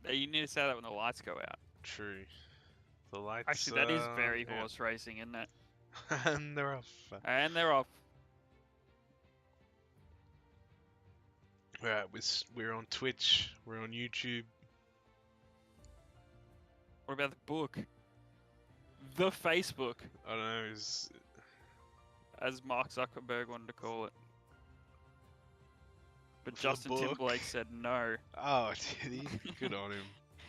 You need to say that when the lights go out. True. The lights. Actually, that is very yeah. horse racing, isn't it? And they're off. And they're off. Right, we're on Twitch. We're on YouTube. What about the book? The Facebook, I don't know. as Mark Zuckerberg wanted to call it. But The Justin book? Timberlake said no. Oh, did he? Good on him.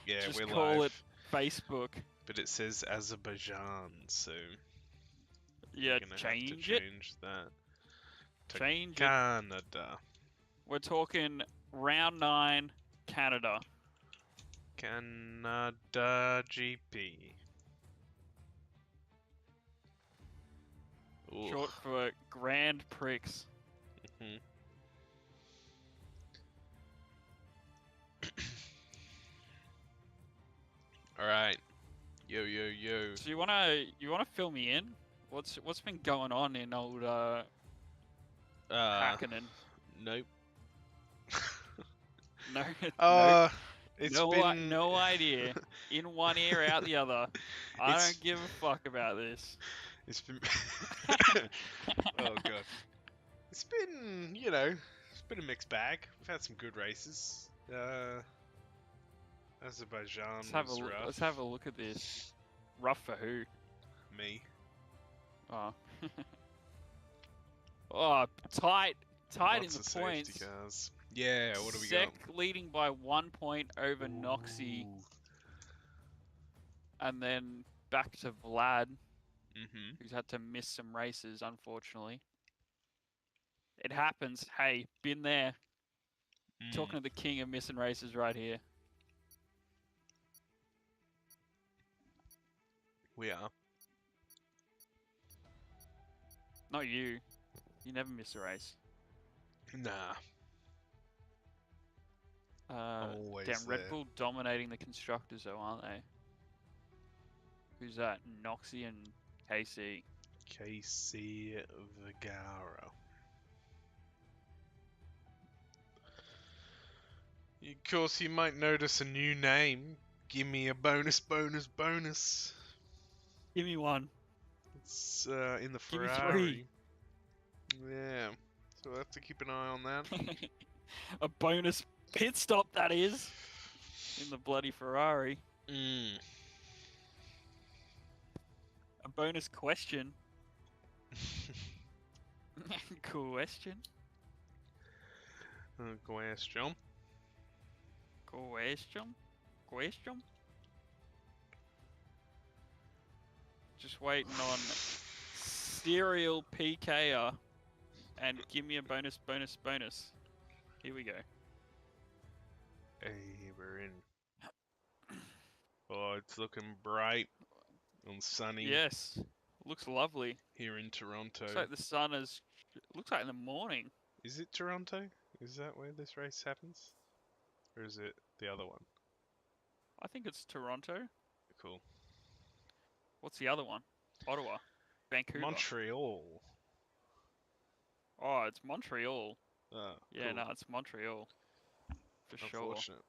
Yeah, Just we're call live. it Facebook. But it says Azerbaijan, so Yeah, we're gonna have to change it. change that to Change it. Canada. We're talking round 9, Canada. Canada GP. Ooh. Short for Grand Prix. Mhm. All right. Yo, yo, yo. So you wanna fill me in? What's been going on in old Hakkinen? Nope. No, It's no, been no idea. In one ear, out the other. I It's- don't give a fuck about this. It's been. Oh god. It's been, it's been a mixed bag. We've had some good races. Azerbaijan was rough. Let's have a look at this. Rough for who? Me. Oh. Oh, tight Lots in of the safety points. cars. Yeah, what do we Sek got? leading by 1 point over Noxie, Ooh. and then back to Vlad, Mhm. who's had to miss some races, unfortunately. It happens. Hey, been there. Talking to the king of missing races right here. We are. Not you. You never miss a race. Nah. Always Damn, Red there. Bull dominating the constructors though, aren't they? Who's that? Noxie and KC. KC Vigaro. Of course, you might notice a new name. Give me a bonus, bonus, bonus. Give me one. It's in the Give me Ferrari. 3. Yeah, so we'll have to keep an eye on that. A bonus pit stop, that is. In the bloody Ferrari. A bonus question. Question. Question. Question. Just waiting on Serial PKer and give me a bonus. Here we go. Hey, we're in. Oh, it's looking bright and sunny. Yes. Looks lovely. Here in Toronto. Looks like the sun is. Looks like in the morning. Is it Toronto? Is that where this race happens? Or is it the other one? I think it's Toronto. Cool. What's the other one? Ottawa. Vancouver. Montreal. Oh, it's Montreal. Oh, Yeah, cool. no, it's Montreal. For sure. Unfortunate.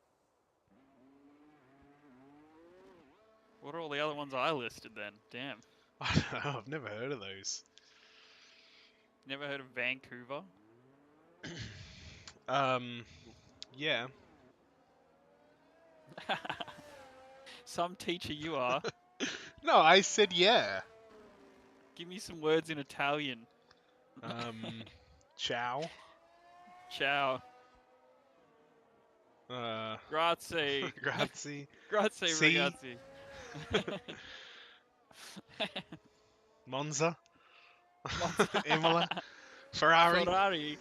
What are all the other ones I listed then? Damn. I don't know, I've never heard of those. Never heard of Vancouver? Yeah. Some teacher you are. No, I said yeah. Give me some words in Italian. Ciao. Ciao. Grazie. Grazie. Grazie, Si. ragazzi. Monza. Imola. Ferrari. Ferrari.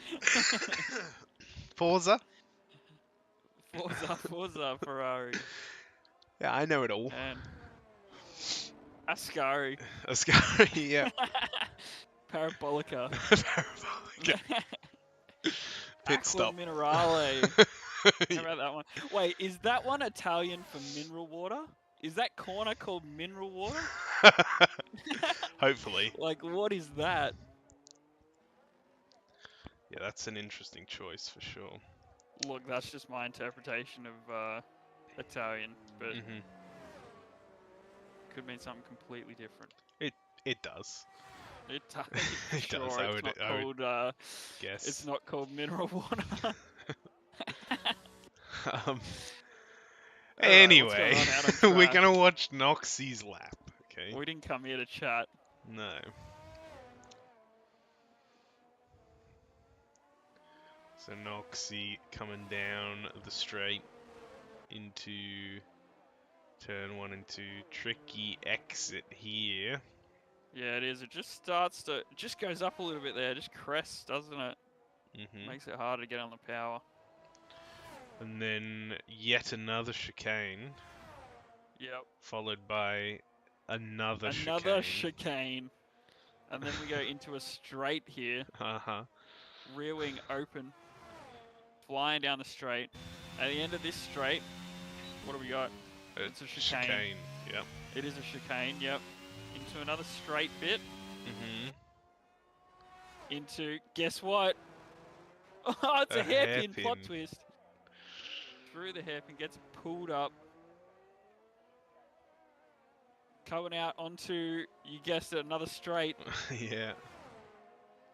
Forza. Forza, Ferrari. Yeah, I know it all. And Ascari. Ascari, yeah. Parabolica. Parabolica. Pit Aqua stop. Minerale. How about that one? Wait, is that one Italian for mineral water? Is that corner called mineral water? Hopefully. Like, what is that? Yeah, that's an interesting choice for sure. Look, that's just my interpretation of Italian, but Mhm. could mean something completely different. It does. It does, for It does. sure. It's not I would called. guess. It's not called mineral water. Um. Alright, what's Anyway, going on out on we're track? gonna watch Noxie's lap. Okay. We didn't come here to chat. No. So Noxie coming down the straight into turn 1 into tricky exit here. Yeah, it is. It just starts to, it just goes up a little bit there. Just crests, doesn't it? Makes it harder to get on the power. And then yet another chicane, Yep. followed by another chicane. And then we go into a straight here. Uh-huh. Rear wing open. Flying down the straight. At the end of this straight, what do we got? It's a chicane. Yep. It is a chicane, yep. Into another straight bit. Into, guess what? Oh, it's a hairpin plot twist. Through the hairpin, gets pulled up. Coming out onto, you guessed it, another straight. Yeah.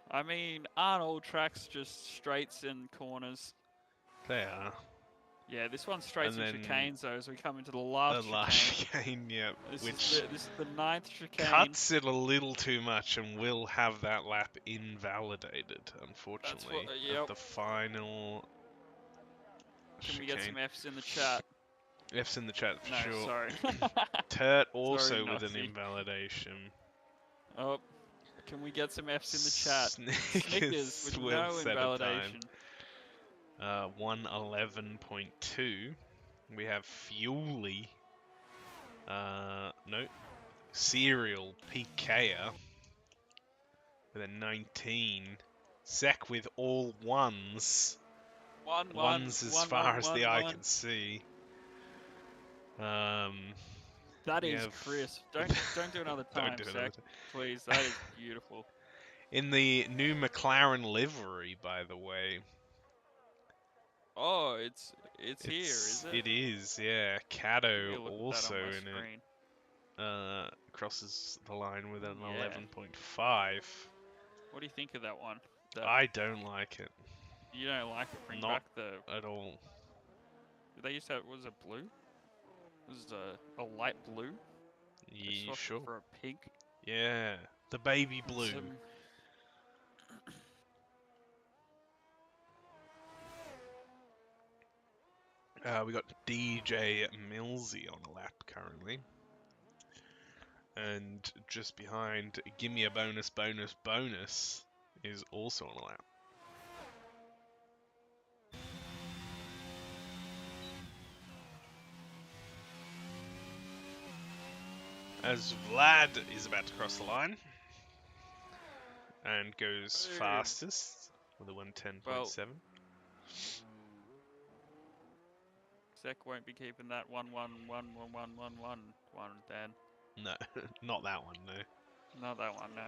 I mean, aren't all tracks just straights and corners? They are. Yeah, this one's straights and then chicanes though, as we come into the last chicane, yep. This is the 9th chicane. Cuts it a little too much and will have that lap invalidated, unfortunately. Yep. At the final Can we chicane. get some F's in the chat? F's in the chat for No, sure. sorry. Turt also Sorry, with an Nazi. invalidation. Oh, can we get some F's in the chat? Snickers with will no set a invalidation. time. 1:11.2. We have Fuely. No. Serial PKer with a 19. Zek with all ones. Ones as far as the eye can see. That is crisp. Don't do another time, Zach. Please, that is beautiful. In the new McLaren livery, by the way. Oh, it's here, is it? It is, yeah. Cato Look also at that on my in screen. it. Crosses the line with an Yeah. 11.5. What do you think of that one? I don't like it. You don't like it? Bring Not back the... at all. They used to have... Was it blue? It was a light blue? Yeah, sure. For a pink? Yeah. The baby blue. We got DJ Millsy on a lap currently. And just behind, Gimme a Bonus, Bonus, Bonus is also on a lap. As Vlad is about to cross the line and goes fastest with a 1:10.7. Zek won't be keeping that 1-1-1-1-1-1-1 then. No, not that one, no. Not that one, no.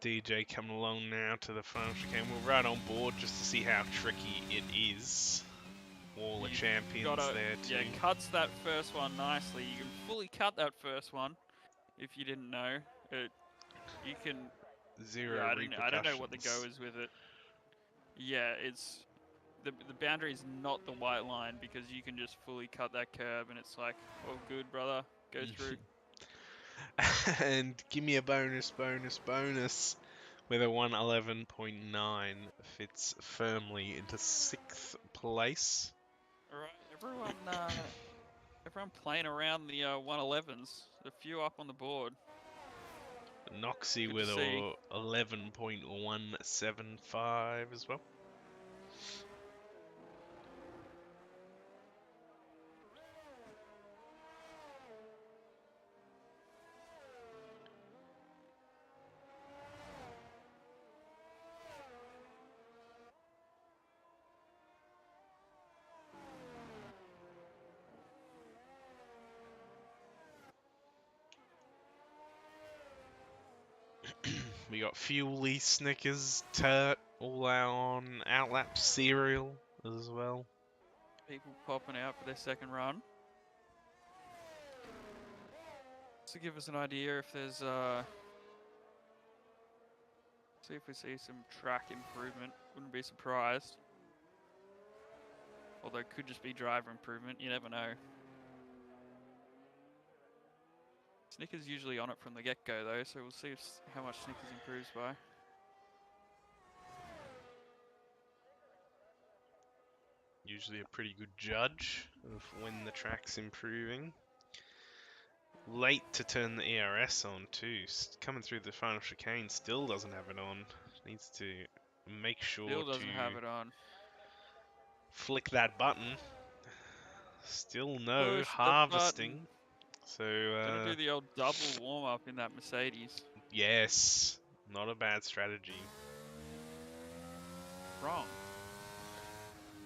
DJ coming along now to the final chicane. We're right on board just to see how tricky it is. Wall of Champions there too. Yeah, cuts that first one nicely. You can fully cut that first one if you didn't know. You can... Zero repercussions. I don't know what the go is with it. Yeah, it's... The boundary is not the white line because you can just fully cut that curb and it's like, oh good brother, go through. And give me a bonus, bonus, bonus with a 1:11.9 fits firmly into 6th place. Alright, everyone playing around the 111s. A few up on the board. Noxie with a 11.175 as well. We got Fuely, Snickers, Turt, all on outlap cereal as well. People popping out for their second run. To give us an idea if there's see if we see some track improvement. Wouldn't be surprised. Although it could just be driver improvement, you never know. Snickers usually on it from the get-go though, so we'll see how much Snickers improves by. Usually a pretty good judge of when the track's improving. Late to turn the ERS on too. Coming through the final chicane, still doesn't have it on. Needs to make sure Still doesn't to have it on. flick that button. Still no Push harvesting. So gonna do the old double warm up in that Mercedes. yes, not a bad strategy. Wrong.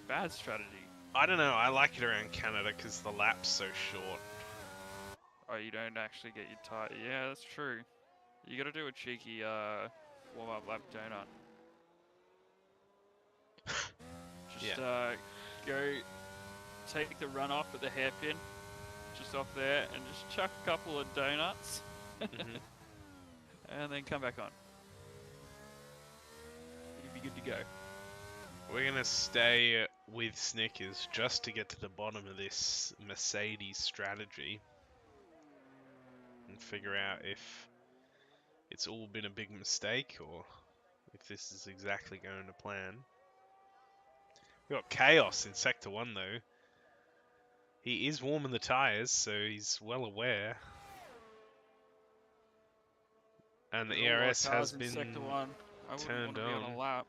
Bad strategy. I don't know. I like it around Canada because the lap's so short. Oh, you don't actually get your tire. Yeah, that's true. You gotta do a cheeky warm up lap donut. Just go take the run off at the hairpin, just off there, and just chuck a couple of donuts, and then come back on. You'll be good to go. We're gonna stay with Snickers just to get to the bottom of this Mercedes strategy and figure out if it's all been a big mistake or if this is exactly going to plan. We got Chaos in Sector 1 though. He is warming the tyres, so he's well aware. And the ERS has been Sector 1. I wouldn't want turned to be on a lap.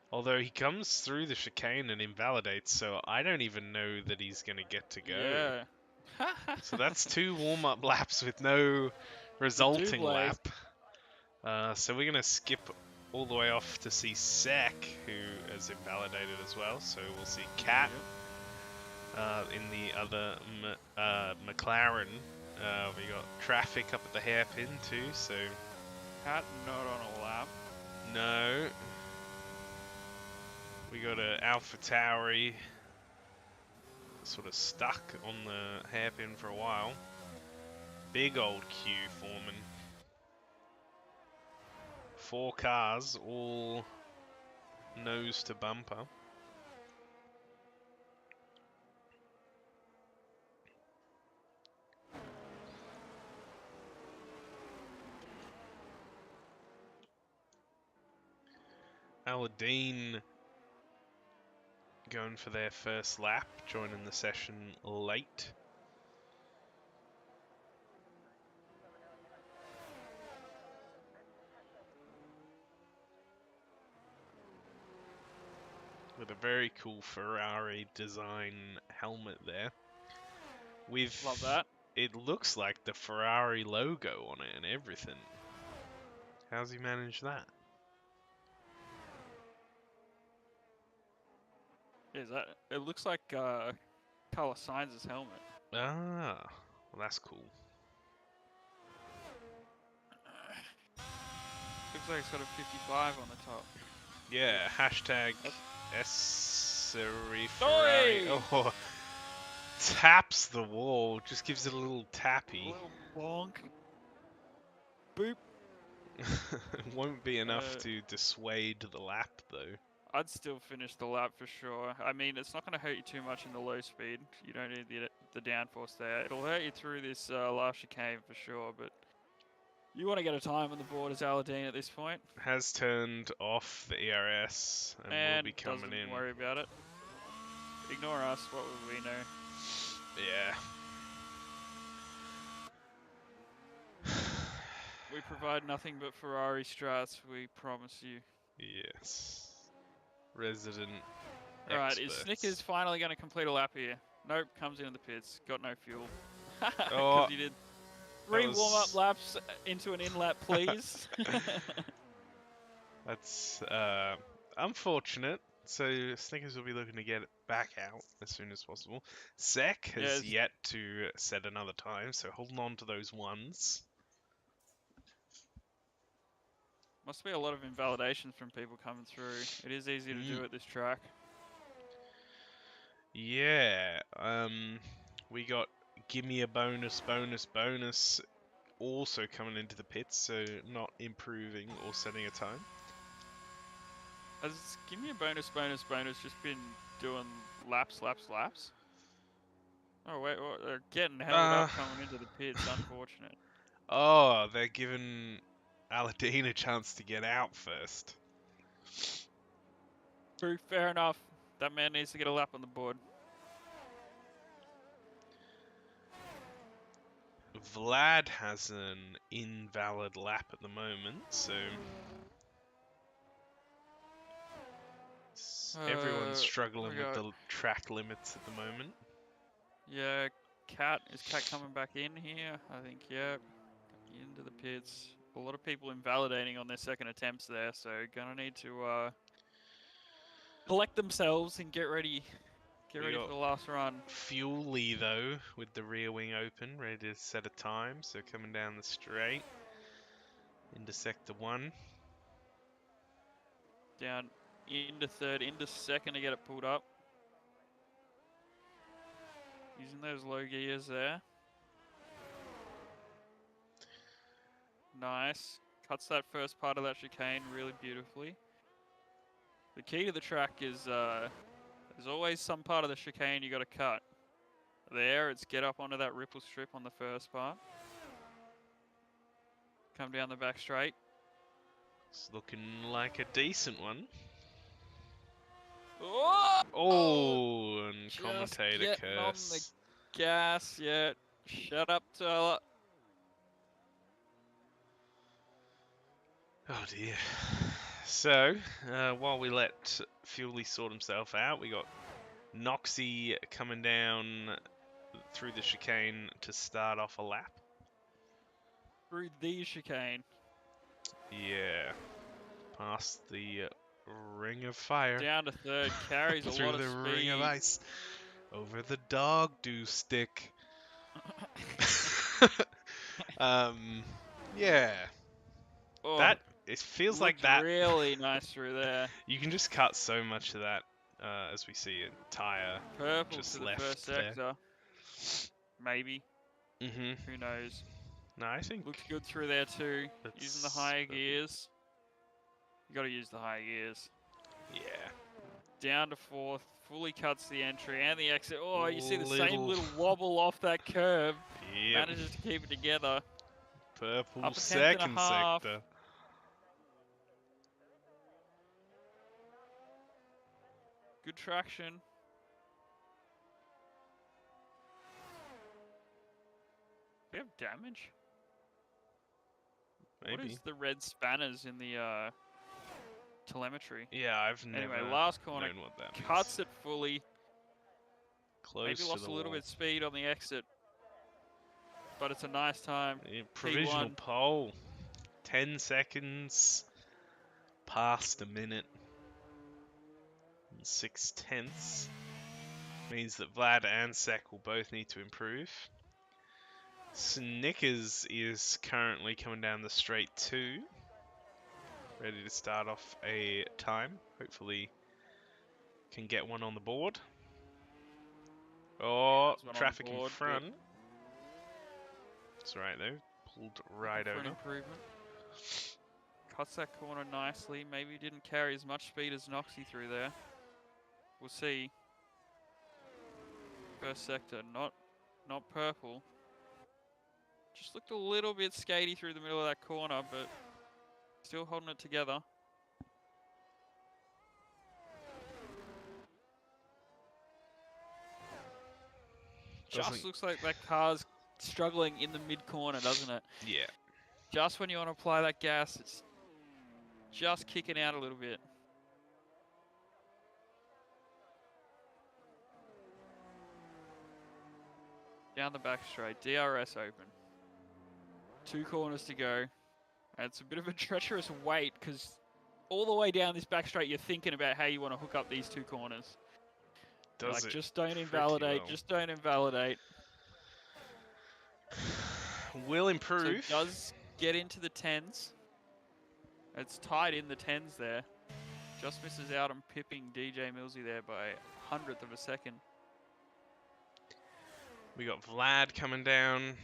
Although he comes through the chicane and invalidates, so I don't even know that he's going to get to go. Yeah. So that's 2 warm-up laps with no resulting lap. So we're going to skip all the way off to see Sek, who has invalidated as well. So we'll see Cat in the other McLaren. We got traffic up at the hairpin too, so... Cat not on a lap. No. We got a Alpha Tauri sort of stuck on the hairpin for a while. Big old queue forming. 4 cars, all nose to bumper. Aladdin going for their first lap, joining the session late. With a very cool Ferrari design helmet there. With Love that. It looks like the Ferrari logo on it and everything. How's he managed that? Is that? It looks like Carlos Sainz's helmet. Ah, well that's cool. Looks like it's got a 55 on the top. Yeah, hashtag Ferrari. Oh, taps the wall, just gives it a little tappy. A little bonk. Boop. It won't be enough to dissuade the lap though. I'd still finish the lap for sure. I mean, it's not going to hurt you too much in the low speed. You don't need the downforce there. It'll hurt you through this last chicane for sure, but you want to get a time on the board as Aladdin at this point. Has turned off the ERS and will be coming in. Don't worry about it. Ignore us. What would we know? Yeah. We provide nothing but Ferrari strats, we promise you. Yes. Resident Alright, is Snickers finally going to complete a lap here? Nope, comes into the pits. Got no fuel. Because you did 3 warm-up laps into an in-lap, please. That's unfortunate. So Snickers will be looking to get it back out as soon as possible. Sek has yet to set another time, so holding on to those ones. Must be a lot of invalidations from people coming through. It is easy to do at this track. Yeah. We got gimme a bonus, bonus also coming into the pits, so not improving or setting a time. Has give me a bonus just been doing laps? Oh wait, they're getting held up coming into the pits. Unfortunate. Oh, they're giving Aladdin a chance to get out first. True, fair enough. That man needs to get a lap on the board. Vlad has an invalid lap at the moment, so everyone's struggling with the track limits at the moment. Yeah, is Cat coming back in here? I think, yeah. Into the pits. A lot of people invalidating on their second attempts there, so gonna need to collect themselves and get ready. Get ready for the last run. Fuely though, with the rear wing open, ready to set a time. So coming down the straight into sector 1. Down into third, into second to get it pulled up. Using those low gears there. Nice. Cuts that first part of that chicane really beautifully. The key to the track is there's always some part of the chicane you got to cut. There, it's get up onto that ripple strip on the first part. Come down the back straight. It's looking like a decent one. Oh, and commentator just getting on the gas, yeah. Shut up, Tyler. Oh dear. So, while we let Fuely sort himself out, we got Noxy coming down through the chicane to start off a lap. Through the chicane. Yeah. Past the ring of fire. Down to third, carries a lot of speed. Through the ring of ice. Over the dog do stick. Yeah. Oh, that it feels like that. Really nice through there. You can just cut so much of that, as we see a tire Purple just to the left first there. sector. Maybe. Who knows? No, I think looks good through there too. Using the higher gears. You got to use the high gears. Yeah. Down to fourth, fully cuts the entry and the exit. Oh, you see the same little wobble off that curve. Yep. Manages to keep it together. Purple up a second sector. Good traction. Do we have damage? Maybe. What is the red spanners in the telemetry? Yeah, I've never Anyway, last corner, known what that cuts it fully. Close Maybe lost to the a little wall. bit speed on the exit, but it's a nice time. Yeah, provisional P1. pole. 10 seconds. Past a minute. And 6/10. Means that Vlad and Sek will both need to improve. Snickers is currently coming down the straight too. Ready to start off a time. Hopefully can get one on the board. Oh, traffic in front. That's right though. Pulled right over. Improvement. Cuts that corner nicely. Maybe didn't carry as much speed as Noxy through there. We'll see. First sector, not purple. Just looked a little bit skatey through the middle of that corner, but still holding it together. Just looks like that car's struggling in the mid-corner, doesn't it? Yeah. Just when you want to apply that gas, it's just kicking out a little bit. Down the back straight, DRS open. 2 corners to go. And it's a bit of a treacherous wait because all the way down this back straight, you're thinking about how you want to hook up these 2 corners. Just don't invalidate. Well. Just don't invalidate. Will improve. So it does get into the 10s. It's tied in the 10s there. Just misses out on pipping DJ Millsy there by 100th of a second. We got Vlad coming down,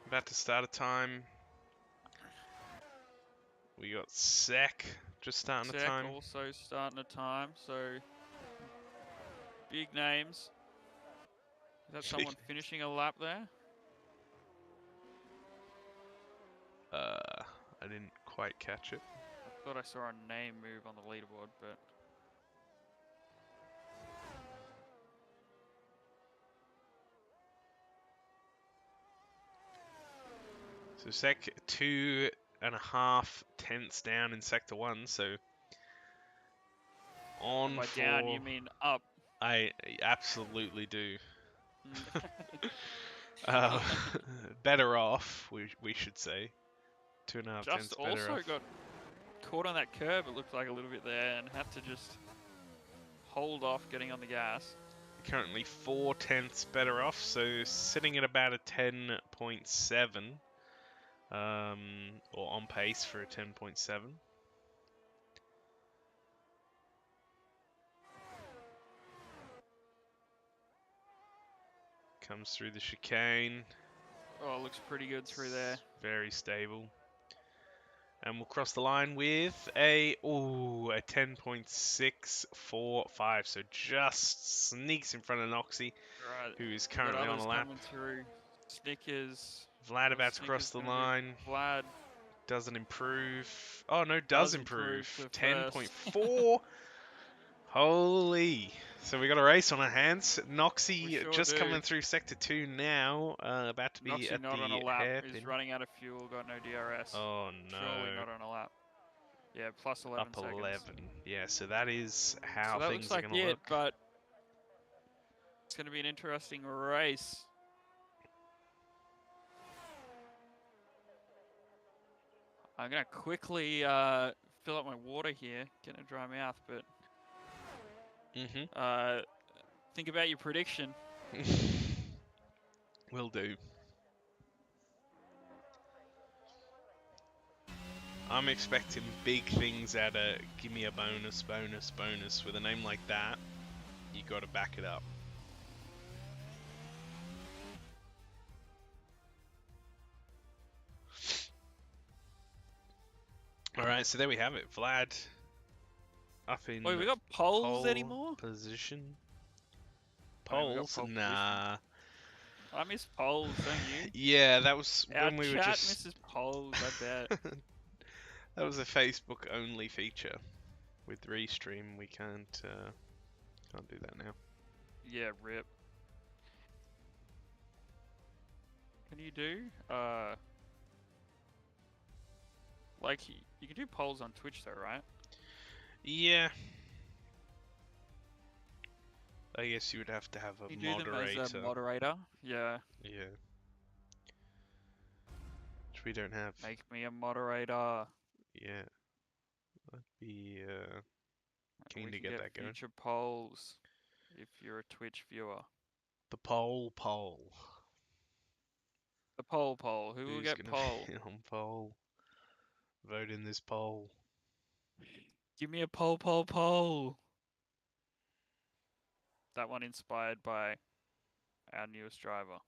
about to start a time. We got Sek just starting a Sek time. also starting a time, so big names. Is that someone finishing a lap there? I didn't quite catch it. I thought I saw a name move on the leaderboard, but So Sek 2.5 tenths down in Sector 1, so on by for... down you mean up. I absolutely do. Mm. Better off, we should say. 2.5 Just tenths better also off. got caught on that curb, it looked like a little bit there, and had to just hold off getting on the gas. Currently 4 tenths better off, so sitting at about a 10.7. Or on pace for a 10.7. Comes through the chicane. Oh, it looks pretty good through there. Very stable. And we'll cross the line with a 10.645. So just sneaks in front of Noxy, Right. who is We got currently on others a lap. coming through. Snickers. Vlad about to Snickers cross the gonna be line. Vlad Doesn't improve. Oh no, does does improve. to first. 10.4. Holy. So we got a race on our hands. We Noxy sure just do. coming through Sector 2 now. About to be Noxy at not on a the lap. hairpin. Is running out of fuel. Got no DRS. Oh no. Surely not on a lap. Yeah, plus 11 Up seconds. 11. Yeah, so that is how So that things looks like are going to it, look. but it's going to be an interesting race. I'm going to quickly fill up my water here, getting a dry mouth, but think about your prediction. Will do. I'm expecting big things out of give me a bonus. With a name like that, you got to back it up. All right, so there we have it. Vlad up in Wait, we got poles pole anymore? position. I mean, we got Poles? pole Nah. I miss polls, don't you? Yeah, that was Our when we were chat just... misses polls, I bet. That was a Facebook only feature. With Restream, we can't do that now. Yeah, rip. Can you do? Like, you can do polls on Twitch though, right? Yeah. I guess you would have to have a You moderator. do them as a moderator? Yeah. Yeah. Which we don't have. Make me a moderator. Yeah. I'd be keen to get that going. Future polls if you're a Twitch viewer. The poll. The poll. Who will Who's get gonna poll? be on poll? Vote in this poll. Give me a poll. That one inspired by our newest driver.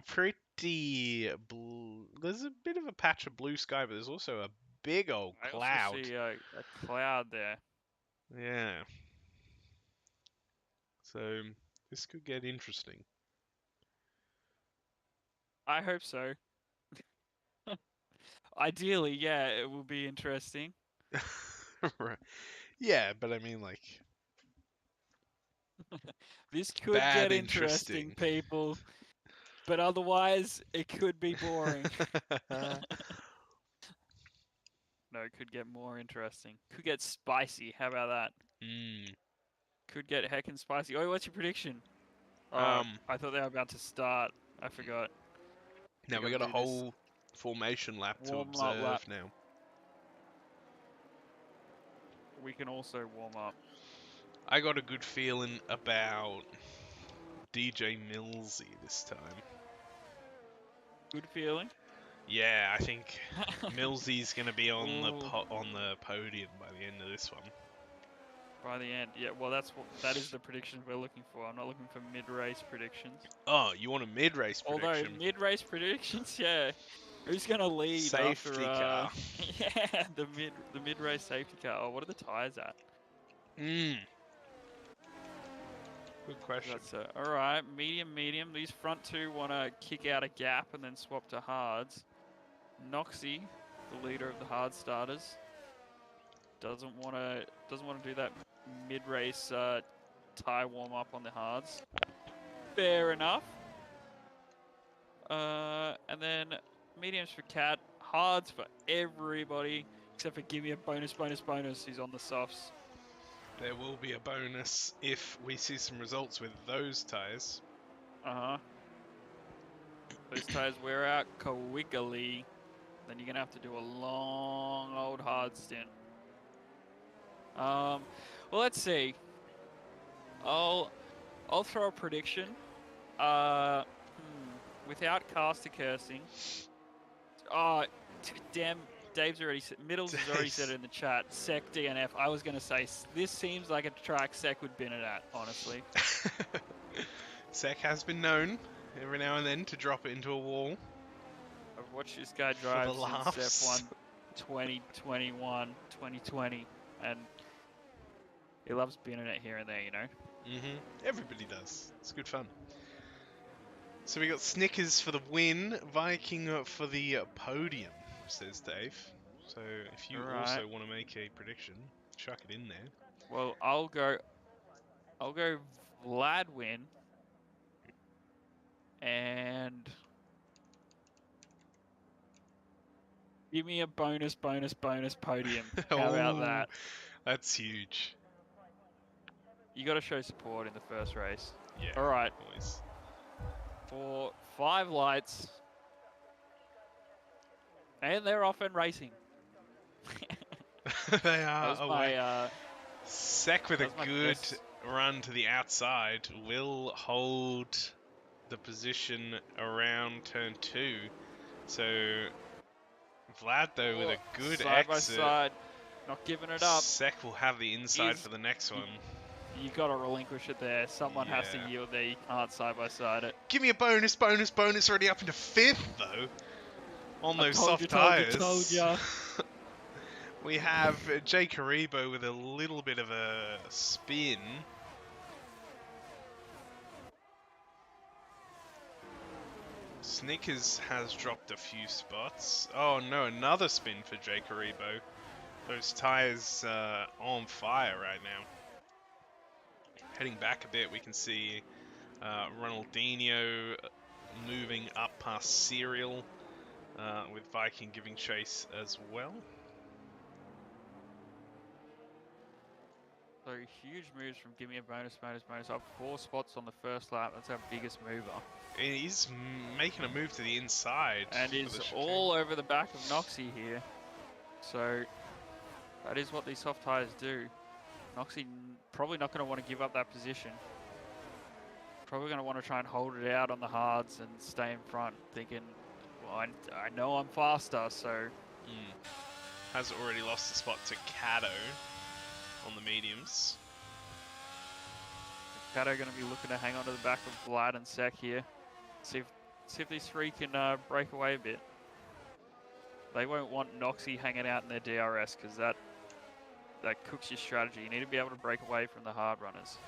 Pretty blue. There's a bit of a patch of blue sky, but there's also a big old cloud. I also see a cloud there. Yeah. So this could get interesting. I hope so. Ideally, yeah, it will be interesting. Right. Yeah, but I mean, like, this could get interesting, interesting, people. But otherwise, it could be boring. No, it could get more interesting. Could get spicy. How about that? Could get heckin' spicy. Oh, what's your prediction? I thought they were about to start. I forgot. Now we got a whole formation lap to observe now. We can also warm up. I got a good feeling about DJ Millsy this time. Good feeling? Yeah, I think Millsy's gonna be on the podium by the end of this one. by the end. Yeah, well, that is the prediction we're looking for. I'm not looking for mid-race predictions. Oh, you want a mid-race Although prediction? mid-race predictions, yeah. Who's gonna lead Safety after? car. Yeah, the mid-race safety car. Oh, what are the tires at? Good question. That's all right. Medium. These front two want to kick out a gap and then swap to hards. Noxie, the leader of the hard starters, doesn't want to do that mid-race tire warm up on the hards. Fair enough. And then mediums for Cat, hards for everybody except for give me a bonus. He's on the softs. There will be a bonus if we see some results with those tyres. Those tires wear out quickly. Then you're gonna have to do a long old hard stint. Well, let's see. I'll throw a prediction. Without caster cursing. Oh, damn. Middles has already said it in the chat. Sec DNF. I was going to say, this seems like a track Sec would bin it at, honestly. Sec has been known every now and then to drop it into a wall. I've watched this guy drive since F1 2021, 2020, and he loves binning it here and there, you know? Everybody does. It's good fun. So we got Snickers for the win, Viking for the podium, says Dave. So if you also want to make a prediction, chuck it in there. Well, I'll go Vlad win, and give me a bonus podium. How about that? That's huge. You got to show support in the first race. Yeah. All right. Always. For 5 lights, and they're off and racing. They are away. My, Sec with a good run to the outside will hold the position around turn 2. So Vlad though with a good side exit. by side, not giving it up. Sec will have the inside for the next one. You got to relinquish it there. Someone has to yield there. You can't side by side it. Give me a bonus. Already up into 5th though. On those soft tires. Told ya. We have Jay Karibo with a little bit of a spin. Snickers has dropped a few spots. Oh no, another spin for Jay Karibo. Those tires on fire right now. Heading back a bit, we can see Ronaldinho moving up past Serial, with Viking giving chase as well. So huge moves from give me a bonus. Up 4 spots on the first lap. That's our biggest mover. He's making a move to the inside. And is all over the back of Noxie here. So that is what these soft tires do. Noxie probably not going to want to give up that position. Probably going to want to try and hold it out on the hards and stay in front, thinking, well, I know I'm faster, so... Has already lost the spot to Cato on the mediums. Cato going to be looking to hang on to the back of Vlad and Sec here. See if these three can break away a bit. They won't want Noxie hanging out in their DRS, because that cooks your strategy. You need to be able to break away from the hard runners.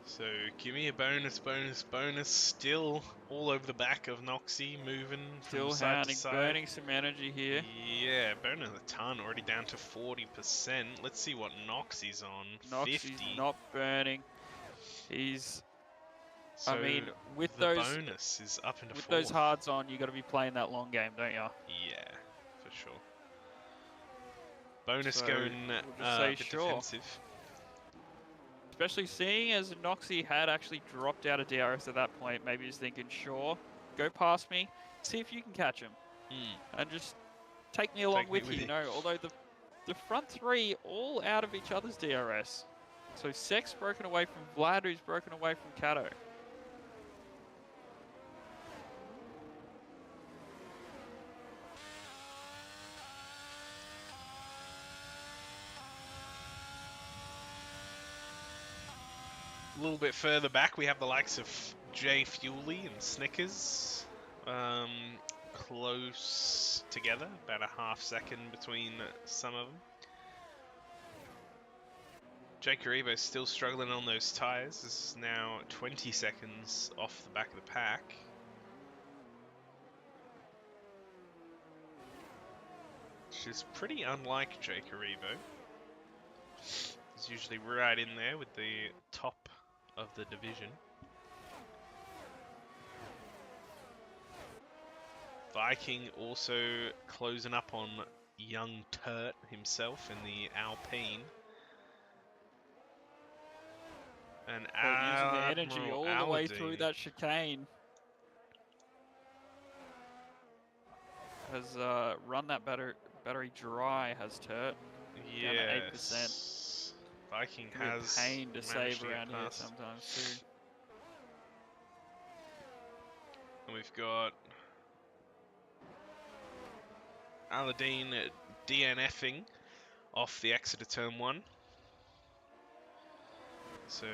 So give me a bonus. Still all over the back of Noxie, moving from side to side. Burning some energy here. Yeah, burning a ton, already down to 40%. Let's see what Noxie's on. Noxie's 50. not burning. He's... So I mean, with the those bonus is up into with 4th. those hards on, you got to be playing that long game, don't you? Yeah, for sure. Bonus So going we'll a bit defensive. Especially seeing as Noxie had actually dropped out of DRS at that point, maybe he's thinking, sure, go past me, see if you can catch him. And just take me along with you. You know, although The front three all out of each other's DRS. So Sek's broken away from Vlad, who's broken away from Kato. A little bit further back, we have the likes of J Fuely and Snickers. Close together, about a half-second between some of them. Jake Aribo's still struggling on those tyres. This is now 20 seconds off the back of the pack. Which is pretty unlike Jake Aribo. He's usually right in there with the top of the division. Viking also closing up on young Turt himself in the Alpine. And using the energy all the way through that chicane. Has run that battery dry, has Turt. Yeah. Down to 8%. Viking Can be has a pain to save to around here sometimes too. And we've got Aladdin DNFing off the exit of turn 1. So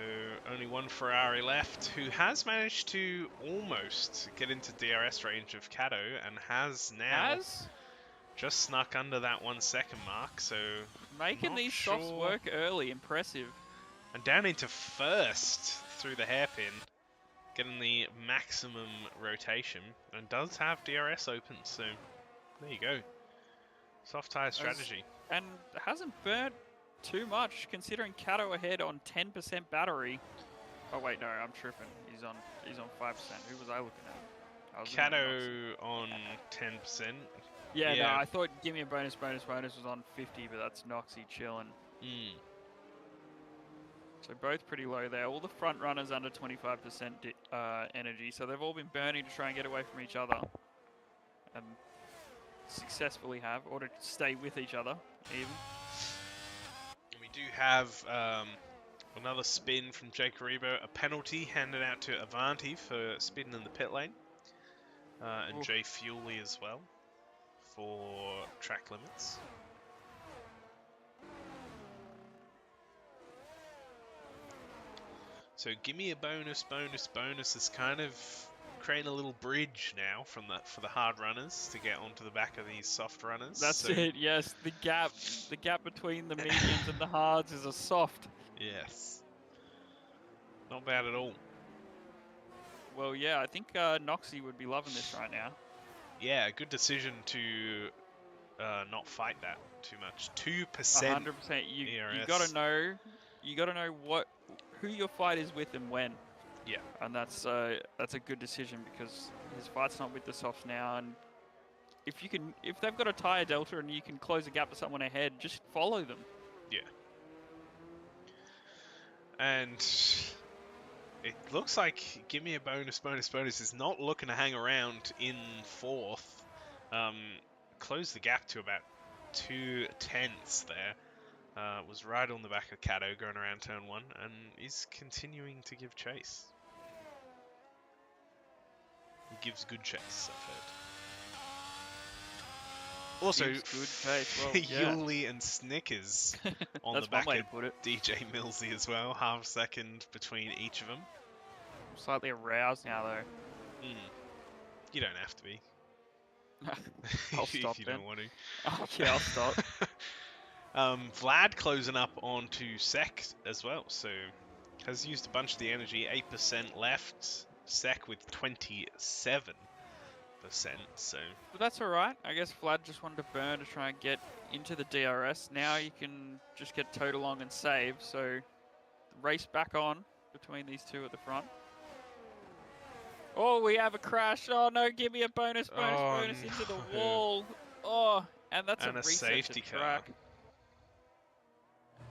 only one Ferrari left, who has managed to almost get into DRS range of Kato and has now just snuck under that 1 second mark. So making these softs work early, impressive. And down into first through the hairpin, getting the maximum rotation, and does have DRS open. So there you go, soft tire strategy, and hasn't burnt too much considering Kato ahead on 10% battery. Oh wait, no, I'm tripping. He's on 5%. Who was I looking at? Kato on 10%. Yeah, no, I thought give me a bonus was on 50, but that's Noxy chilling. So both pretty low there. All the front runners under 25% energy, so they've all been burning to try and get away from each other, and successfully have, or to stay with each other even. We do have another spin from Jake Aribo, a penalty handed out to Avanti for spinning in the pit lane, and Jay Fuely as well for track limits. So give me a bonus is kind of creating a little bridge now for the hard runners to get onto the back of these soft runners. That's it, yes. The gap between the mediums and the hards is a soft. Yes. Not bad at all. Well, yeah, I think Noxy would be loving this right now. Yeah, good decision to not fight that too much. 2%. 100%. You gotta know who your fight is with and when. Yeah. And that's a good decision because his fight's not with the softs now, and if they've got a tire delta and you can close a gap to someone ahead, just follow them. Yeah. And it looks like give me a bonus is not looking to hang around in 4th. Closed the gap to about 2/10 there. Was right on the back of Kato going around turn 1 and is continuing to give chase. He gives good chase, I've heard. Also, good chase. Well, Yuli and Snickers on the back of DJ Millsy as well. Half second between each of them. I'm slightly aroused now though. You don't have to be. I'll stop if you then. don't want to. Oh, yeah, I'll stop. Vlad closing up onto Sek as well, so has used a bunch of the energy, 8% left. Sek with 27%, so... But that's alright. I guess Vlad just wanted to burn to try and get into the DRS. Now you can just get towed along and save, so the race back on between these two at the front. Oh, we have a crash. Oh no, give me a bonus into the wall. Oh, and that's a safety car.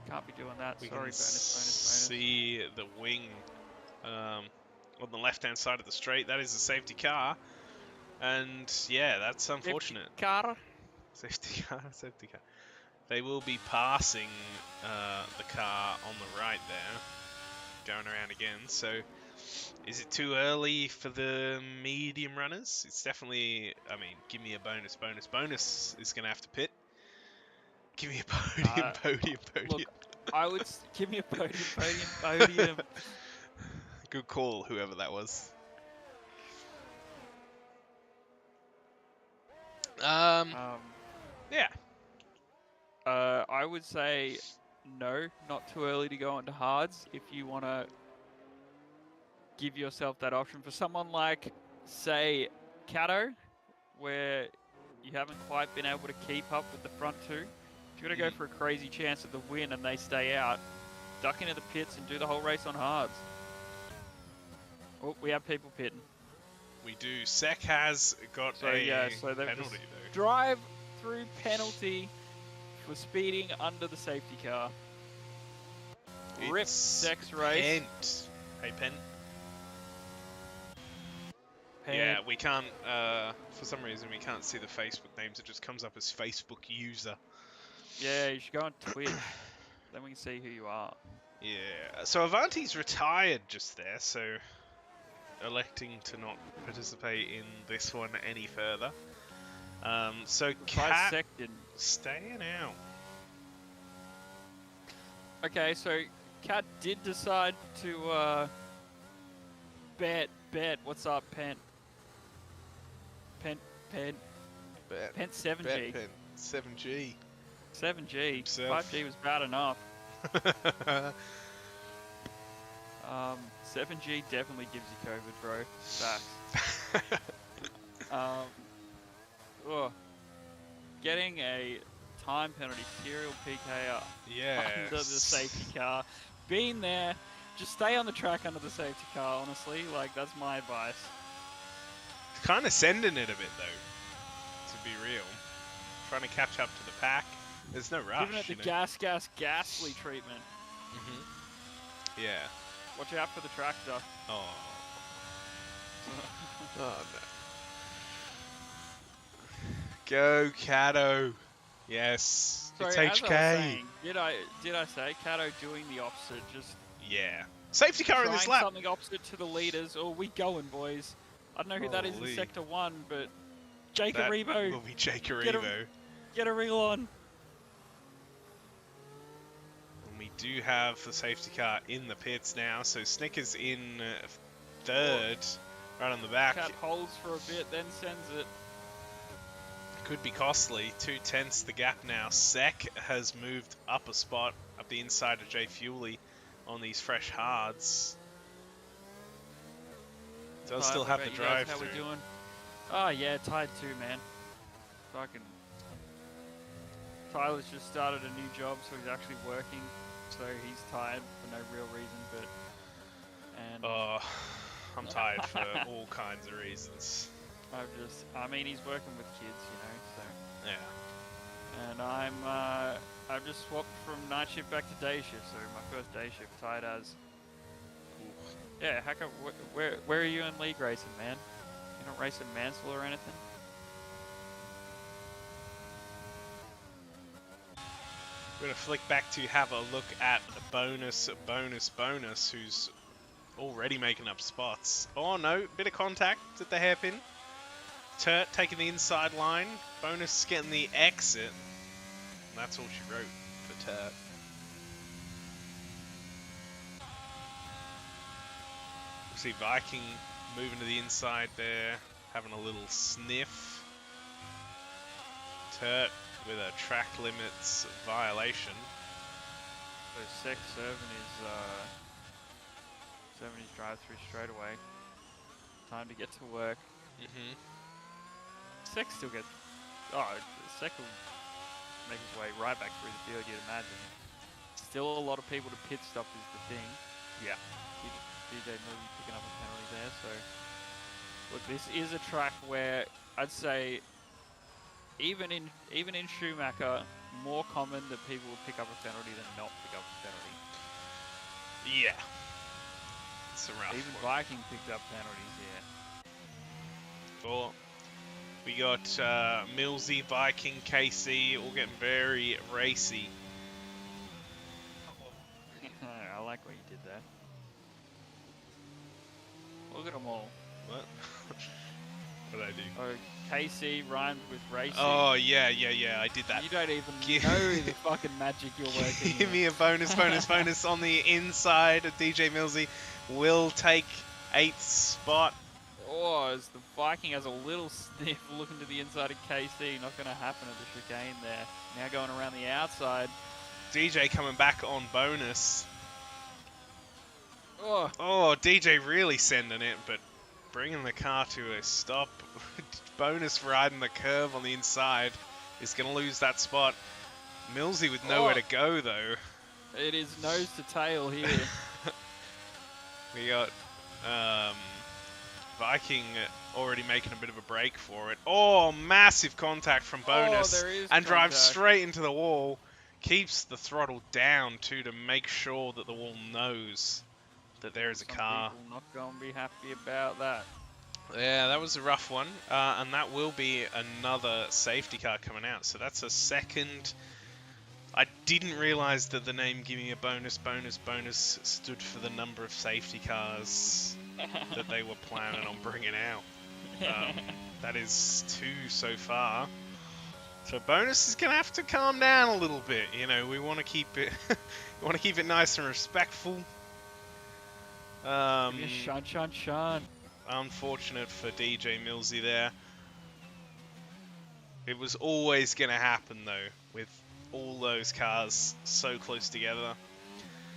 Can't be doing that. We Sorry, can bonus. See the wing on the left-hand side of the straight. That is a safety car. And yeah, that's unfortunate. Safety car. Safety car. They will be passing the car on the right there, going around again. So, is it too early for the medium runners? It's definitely, I mean, give me a bonus. Bonus is going to have to pit. Give me a podium. Look, I would give me a podium. Good call, whoever that was. Yeah. I would say no, not too early to go into hards if you want to give yourself that option. For someone like, say, Cato, where you haven't quite been able to keep up with the front two, if you're going to go for a crazy chance at the win and they stay out, duck into the pits and do the whole race on hards. Oh, we have people pitting. We do. Sek has got a penalty, though. Drive-through penalty for speeding under the safety car. Rip Sek's race. Pent. Hey, Pent. Yeah, we can't, for some reason, we can't see the Facebook names. It just comes up as Facebook user. Yeah, you should go on Twitch. Then we can see who you are. Yeah. So Avanti's retired just there, so electing to not participate in this one any further. So Cat staying out. Okay, so Cat did decide to bet. What's up, Pent? Pent 7G. Bet, Pent 7G. 7G. Himself. 5G was bad enough. 7G definitely gives you COVID, bro. Facts. Getting a time penalty, serial PK under the safety car. Being there, just stay on the track under the safety car, honestly. Like, that's my advice. Kind of sending it a bit, though, to be real. Trying to catch up to the pack. There's no rush. Giving it the ghastly treatment. Mm-hmm. Yeah. Watch out for the tractor. Oh. Oh, no. Go, Cato. Yes. Sorry, it's as HK. I was saying, did I say Cato doing the opposite? Just safety car in this lap. Something opposite to the leaders. Oh, we going, boys. I don't know who that is in Sector 1, but Jake Aribo. That will be Jake Aribo. Get a reel on. And we do have the safety car in the pits now, so Snickers in third, right on the back. Cat holds for a bit, then sends it. Could be costly. 2/10 the gap now. Sek has moved up a spot, up the inside of Jay Fuley on these fresh hards. Does still have the drive How through. we doing? Oh yeah, tied too, man. Fucking Tyler's just started a new job, so he's actually working. So he's tired for no real reason, but I'm tired for all kinds of reasons. I mean, he's working with kids, you know, so. Yeah. And I've just swapped from night shift back to day shift, so my first day shift tied as. Yeah, Hacker, where are you in league racing, man? You don't race in Mansell or anything? We're going to flick back to have a look at bonus, who's already making up spots. Oh no, bit of contact at the hairpin. Turt taking the inside line. Bonus getting the exit. And that's all she wrote for Turt. See Viking moving to the inside there, having a little sniff. Turt with a track limits violation. So Sek serving his drive-through straight away. Time to get to work. Mm-hmm. Sek still gets... Sek will make his way right back through the field, you'd imagine. Still a lot of people to pit stop is the thing. Yeah. DJ Movie picking up a penalty there, so... Look, this is a track where I'd say even in Schumacher, more common that people will pick up a penalty than not pick up a penalty. Yeah. It's a rough Even one. Viking picked up penalties, yeah. Well, We got Millsy, Viking, KC, all getting very racy. I like what you did there. Look at them all. What? What did I do? Oh, KC rhymed with racing. Oh, yeah, I did that. You don't even know the fucking magic you're working Give me a bonus on the inside of DJ Millsy. Will take 8th spot. Oh, as the Viking has a little sniff looking to the inside of KC. Not going to happen at the chicane there. Now going around the outside. DJ coming back on bonus. Oh, DJ really sending it, but bringing the car to a stop. Bonus riding the curve on the inside is going to lose that spot. Millsy with nowhere to go, though. It is nose to tail here. We got Viking already making a bit of a break for it. Oh, massive contact from bonus. And drives straight into the wall. Keeps the throttle down, too, to make sure that the wall knows that there is a car. People not going to be happy about that. Yeah, that was a rough one. And that will be another safety car coming out. So that's a second. I didn't realise that the name Give Me a Bonus stood for the number of safety cars that they were planning on bringing out. That is 2 so far. So bonus is going to have to calm down a little bit. You know, we want to keep it nice and respectful. Shun. Unfortunate for DJ Millsy there. It was always going to happen, though, with all those cars so close together.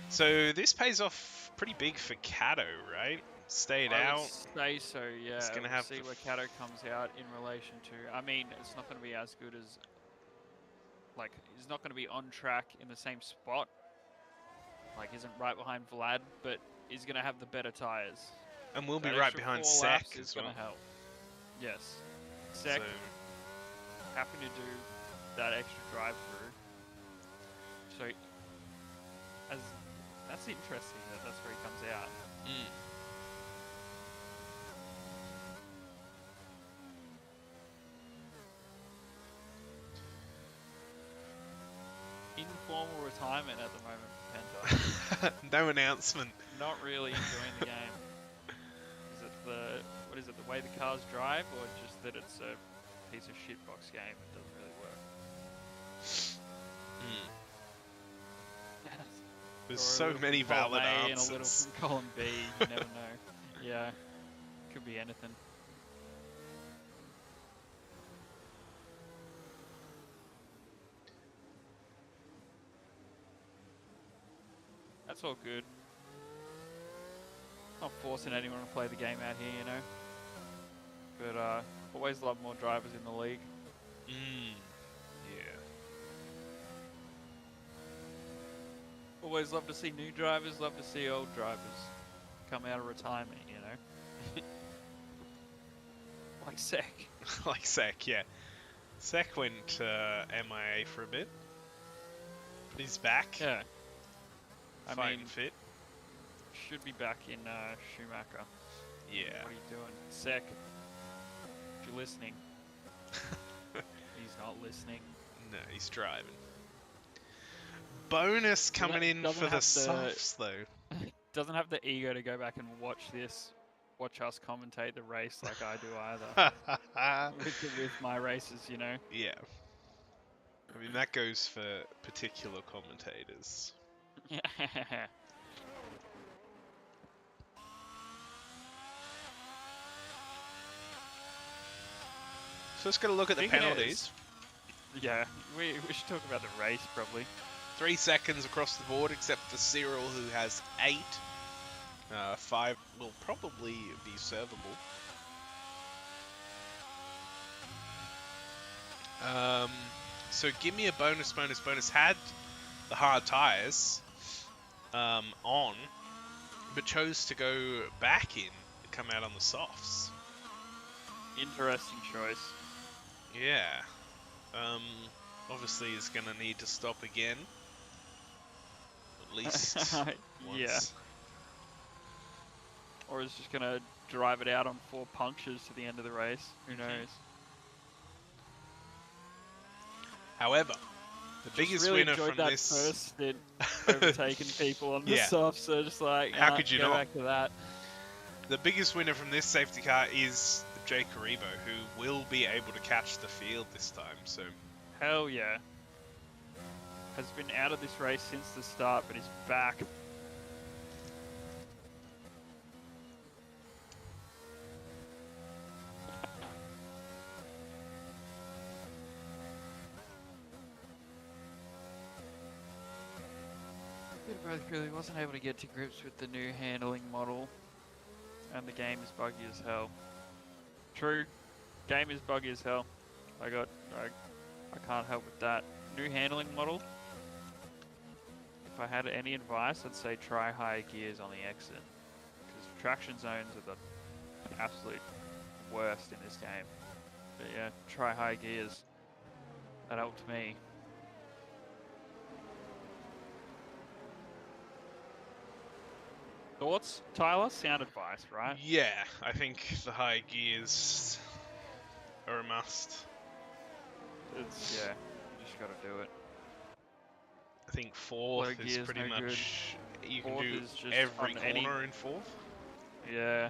So this pays off pretty big for Cato, right? Stayed out. Say so, yeah. It's gonna have see where Cato comes out in relation to. I mean, it's not going to be as good as, like, he's not going to be on track in the same spot. Like, isn't right behind Vlad, but he's going to have the better tires. And we'll be right behind Sek as well. Going to help. Yes. Sek, happy to do that extra drive through. So, that's interesting that that's where he comes out. Informal retirement at the moment, Penta. No announcement. Not really enjoying the game. Is it the way the cars drive, or just that it's a piece of shitbox game that doesn't really work? There's so many valid answers. And a little from column B, you never know. Yeah, could be anything. That's all good. Not forcing anyone to play the game out here, you know. But always love more drivers in the league. Yeah. Always love to see new drivers, love to see old drivers come out of retirement, you know. Like Sek. Like Sek, yeah. Sek went MIA for a bit. But he's back. Yeah. I mean, fit. Should be back in Schumacher. Yeah. What are you doing? Sek, if you're listening. He's not listening. No, he's driving. Bonus coming in for the softs, though. Doesn't have the ego to go back and watch us commentate the race like I do either. with my races, you know. Yeah. I mean, that goes for particular commentators. So let's get a look at the penalties. Yeah, we should talk about the race probably. 3 seconds across the board, except for Cyril, who has 8. 5 will probably be servable. So give me a bonus. Had the hard tyres on, but chose to go back in and come out on the softs. Interesting choice. Yeah. Obviously is going to need to stop again. At least once. Yeah. Or is just going to drive it out on 4 punctures to the end of the race. Who knows? However, the biggest really winner from that this first stint, overtaking people on the Yeah. softs, so just like How could you go not? back to that. The biggest winner from this safety car is Jay Karibo, who will be able to catch the field this time. So Hell yeah. Has been out of this race since the start, but he's back. Both really wasn't able to get to grips with the new handling model, and the game is buggy as hell. True, game is buggy as hell. I can't help with that. New handling model. If I had any advice, I'd say try higher gears on the exit, because traction zones are the absolute worst in this game. But yeah, try high gears. That helped me. Thoughts, Tyler? Sound advice, right? yeah, I think the high gears are a must. It's, yeah, you just gotta do it. I think fourth Low is gear's pretty no much you Fourth can do is just every on any- corner in fourth. Yeah.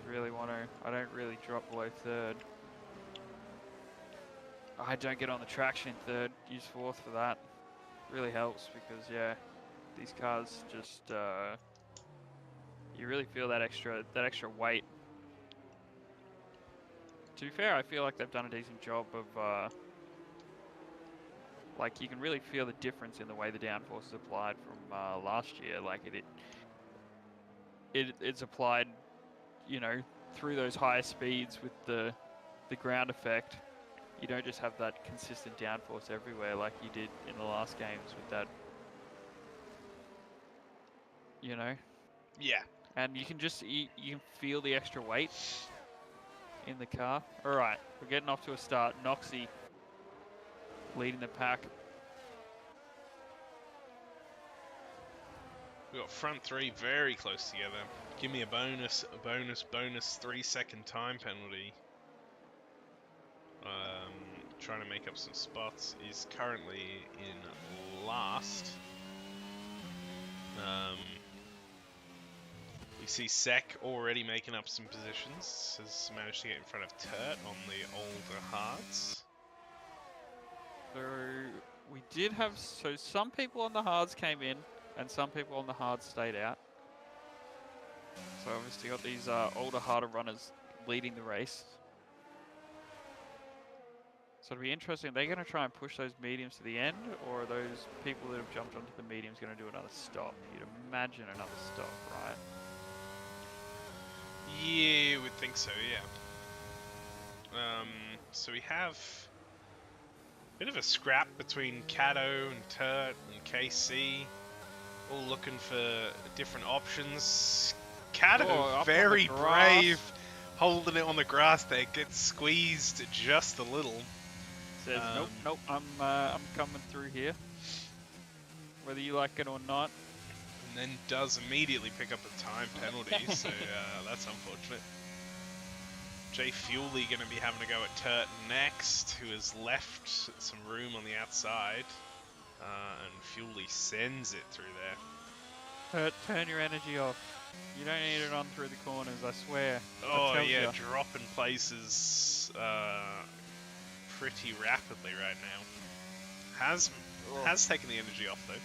Really want to. I don't really drop below third. I don't get on the traction in third. Use fourth for that. Really helps because yeah, these cars just you really feel that extra weight. To be fair, I feel like they've done a decent job of like you can really feel the difference in the way the downforce is applied from last year. Like it's applied, you know, through those higher speeds with the ground effect. You don't just have that consistent downforce everywhere like you did in the last games with that, you know. Yeah. And you can just you can feel the extra weight in the car. All right, we're getting off to a start. Noxie leading the pack. We got front three very close together. Give me a bonus 3-second time penalty. Trying to make up some spots. Is currently in last. We see Sek already making up some positions. Has managed to get in front of Turt on the older hards. So we did have some people on the hards came in and some people on the hards stayed out. So obviously got these older, harder runners leading the race. So it'll be interesting. Are they going to try and push those mediums to the end, or are those people that have jumped onto the mediums going to do another stop? You'd imagine another stop, right? Yeah, would think so, yeah. So we have a bit of a scrap between Cato and Turt and KC, all looking for different options. Cato, very brave, holding it on the grass there, gets squeezed just a little. Says, nope, I'm coming through here, whether you like it or not. And then does immediately pick up a time penalty, so that's unfortunate. Jay Fuely going to be having to go at Turt next, who has left some room on the outside. And Fuely sends it through there. Turt, turn your energy off. You don't need it on through the corners, I swear. Oh yeah, dropping places pretty rapidly right now. Has taken the energy off though.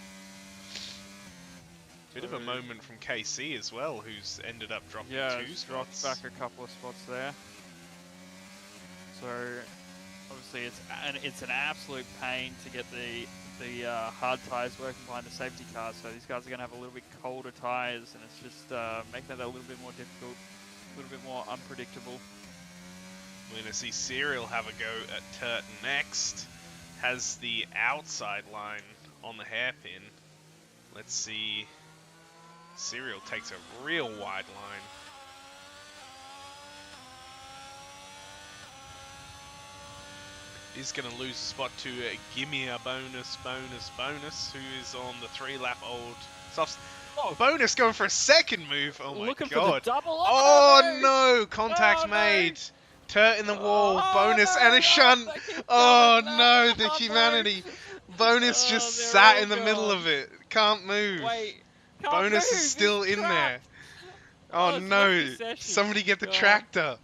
Bit of a moment from KC as well, who's ended up dropping 2 spots. Dropped back a couple of spots there. So obviously it's an absolute pain to get the hard tyres working behind the safety cars. So these guys are going to have a little bit colder tyres, and it's just making it a little bit more difficult, a little bit more unpredictable. We're going to see Serial have a go at Turt next. Has the outside line on the hairpin. Let's see. Serial takes a real wide line. Is going to lose a spot to Gimme a bonus, who is on the 3-lap old softs. Oh, bonus going for a second move. Oh my god. For the double. Oh no, contact made. Turret in the wall, Oh, bonus, no, and a no, shunt. they keep Oh coming. no, the No, humanity. no. Bonus Oh, just they're sat all in the middle gone. of it. Can't move. Wait, can't Bonus is move. He's still in there. trapped. Oh Oh, it's left no. his session. Somebody get the God. tractor.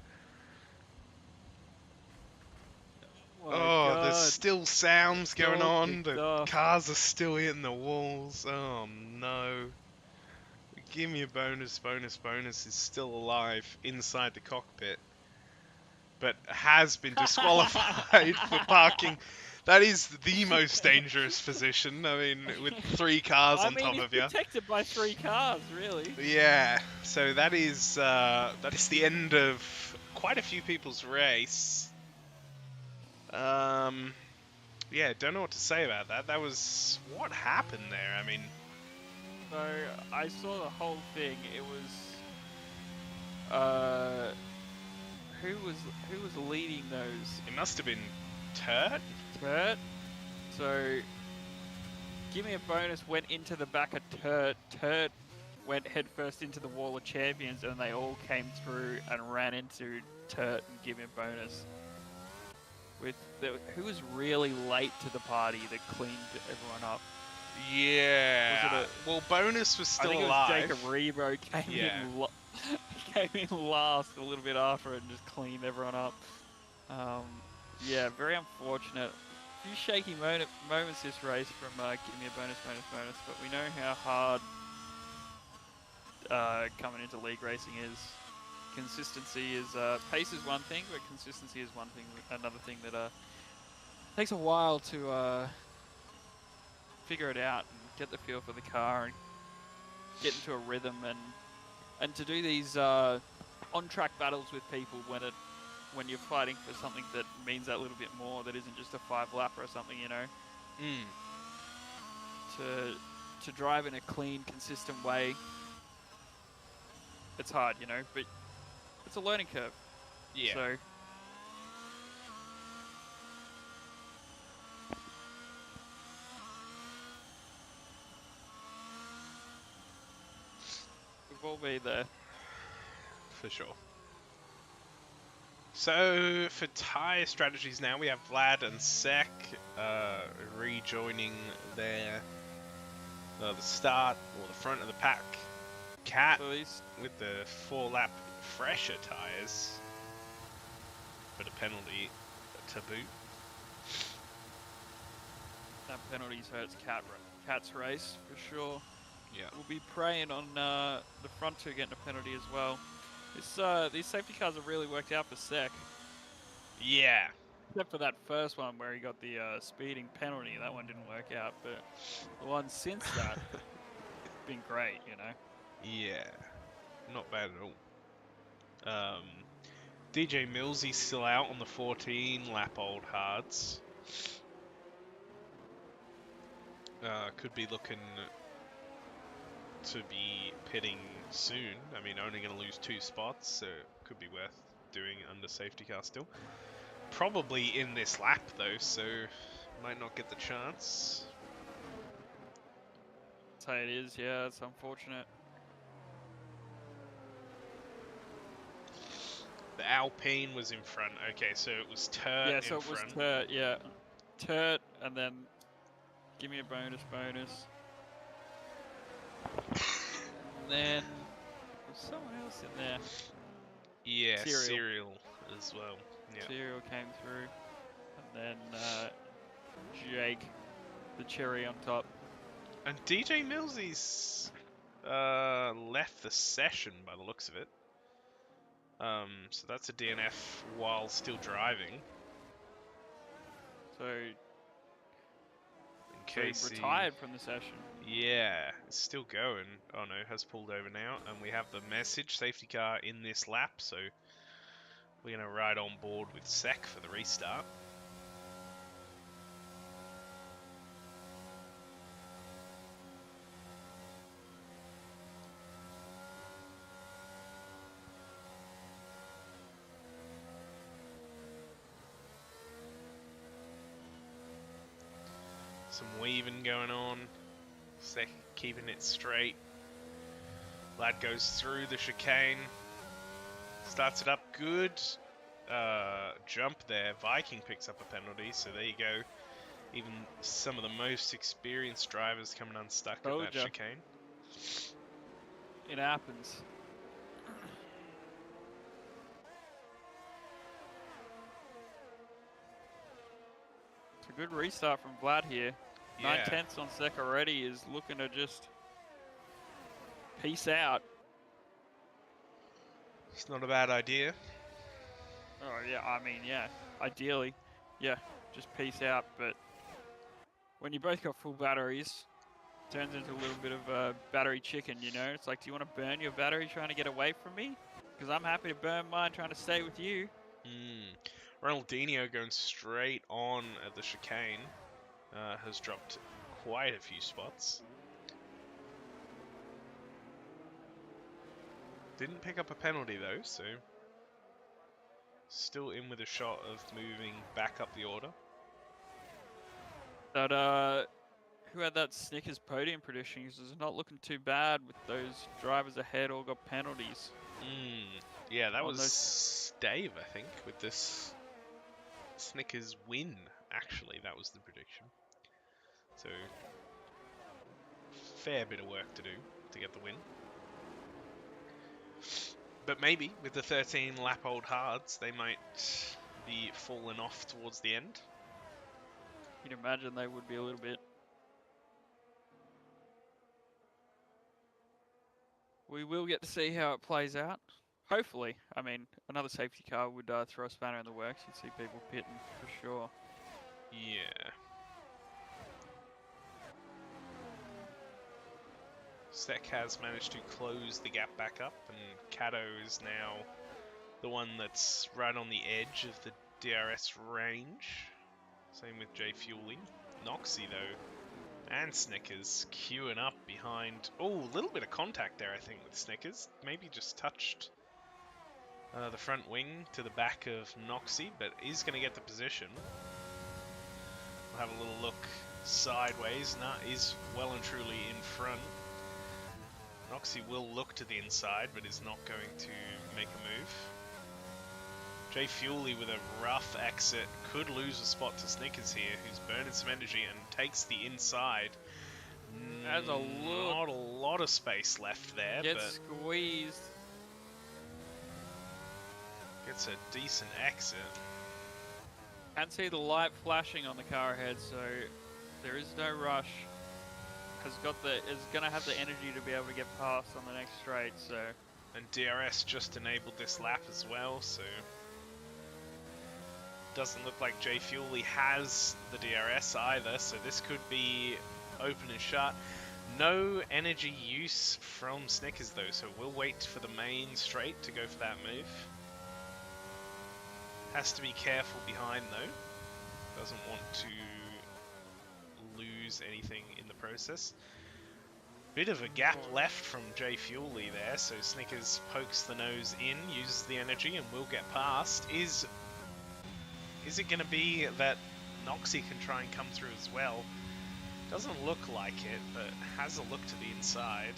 Oh my Oh, there's God. still sounds It's going all on. kicked The off. cars are still hitting the walls. Oh no. Give me a bonus. Bonus is still alive inside the cockpit, but has been disqualified for parking. That is the most dangerous position. I mean, with 3 cars I on mean, top he's of you. protected by 3 cars, really. Yeah. So that is the end of quite a few people's race. Yeah, don't know what to say about that. That was what happened there. I mean, So I saw the whole thing. It was who was leading those? it must have been Turt. Turt. So give me a bonus. Went into the back of Turt. Turt went headfirst into the wall of champions, and they all came through and ran into Turt and give me a bonus. Who was really late to the party that cleaned everyone up? Yeah. Was well, bonus was still I think alive. it was Jacob Rebo came in last a little bit after it and just cleaned everyone up. Yeah, very unfortunate. A few shaky moments this race from give me a bonus, but we know how hard coming into league racing is. Consistency is, pace is one thing, but consistency is one thing. Another thing that takes a while to figure it out and get the feel for the car and get into a rhythm and to do these on-track battles with people when you're fighting for something that means that little bit more, that isn't just a 5-lapper or something, you know. To drive in a clean, consistent way, it's hard, you know, but it's a learning curve. Yeah. So we've all been there. For sure. So, for tyre strategies now, we have Vlad and Sek rejoining their the start or the front of the pack. Cat with the 4-lap fresher tyres, but a penalty to boot. That penalties hurts Cat's race for sure. Yeah. We'll be preying on the front two getting a penalty as well. These safety cars have really worked out for Sek. Yeah. Except for that first one where he got the speeding penalty. That one didn't work out, but the one since that been great, you know. Yeah. Not bad at all. DJ Millsy's still out on the 14-lap old hards. Could be looking to be pitting soon. I mean, only going to lose 2 spots, so it could be worth doing under safety car still. Probably in this lap though, so might not get the chance. That's how it is, yeah, it's unfortunate. The Alpine was in front. Okay, so it was Turt in front. Yeah, so it was Turt, yeah. Turt, and then give me a bonus. And then there's someone else in there. Yeah, Serial as well. Yeah. Serial came through. And then Jake, the cherry on top. And DJ Millsy's left the session by the looks of it. So that's a DNF while still driving. So in case retired from the session. Yeah, it's still going. Oh no, has pulled over now, and we have the message safety car in this lap, so we're gonna ride on board with Sek for the restart. Some weaving going on. Sek keeping it straight. Lad goes through the chicane. Starts it up good. jump there. Viking picks up a penalty, so there you go. Even some of the most experienced drivers coming unstuck at that chicane. It happens. It's a good restart from Vlad here. Yeah. 9/10 on Sec already is looking to just peace out. It's not a bad idea. Oh yeah, I mean, yeah, ideally, yeah, just peace out. But when you both got full batteries, it turns into a little bit of a battery chicken, you know? It's like, do you want to burn your battery trying to get away from me? Because I'm happy to burn mine trying to stay with you. Ronaldinho going straight on at the chicane has dropped quite a few spots. Didn't pick up a penalty though, so still in with a shot of moving back up the order. But who had that Snickers podium prediction? Because it's not looking too bad with those drivers ahead all got penalties. Yeah, that was Dave, I think, with this Snickers win. Actually, that was the prediction. So, fair bit of work to do to get the win. But maybe with the 13 lap old hards, they might be falling off towards the end. You'd imagine they would be a little bit. We will get to see how it plays out. Hopefully. I mean, another safety car would throw a spanner in the works. You'd see people pitting for sure. Yeah. Sec has managed to close the gap back up, and Cato is now the one that's right on the edge of the DRS range. Same with J Fueling. Noxy, though, and Snickers queuing up behind. Oh, a little bit of contact there, I think, with Snickers. Maybe just touched the front wing to the back of Noxy, but is going to get the position. We'll have a little look sideways. Nut is well and truly in front. Noxy will look to the inside, but is not going to make a move. Jay Fuely with a rough exit could lose a spot to Snickers here, who's burning some energy and takes the inside. There's not a lot of space left there, but squeezed. Gets a decent exit. Can't see the light flashing on the car ahead, so there is no rush. Is gonna have the energy to be able to get past on the next straight, so. And DRS just enabled this lap as well, so doesn't look like Jay Fuely has the DRS either, so this could be open and shut. No energy use from Snickers though, so we'll wait for the main straight to go for that move. Has to be careful behind though. Doesn't want to lose anything in the process. Bit of a gap left from Jay Fuely there, so Snickers pokes the nose in, uses the energy, and will get past. Is it going to be that Noxy can try and come through as well? Doesn't look like it, but has a look to the inside.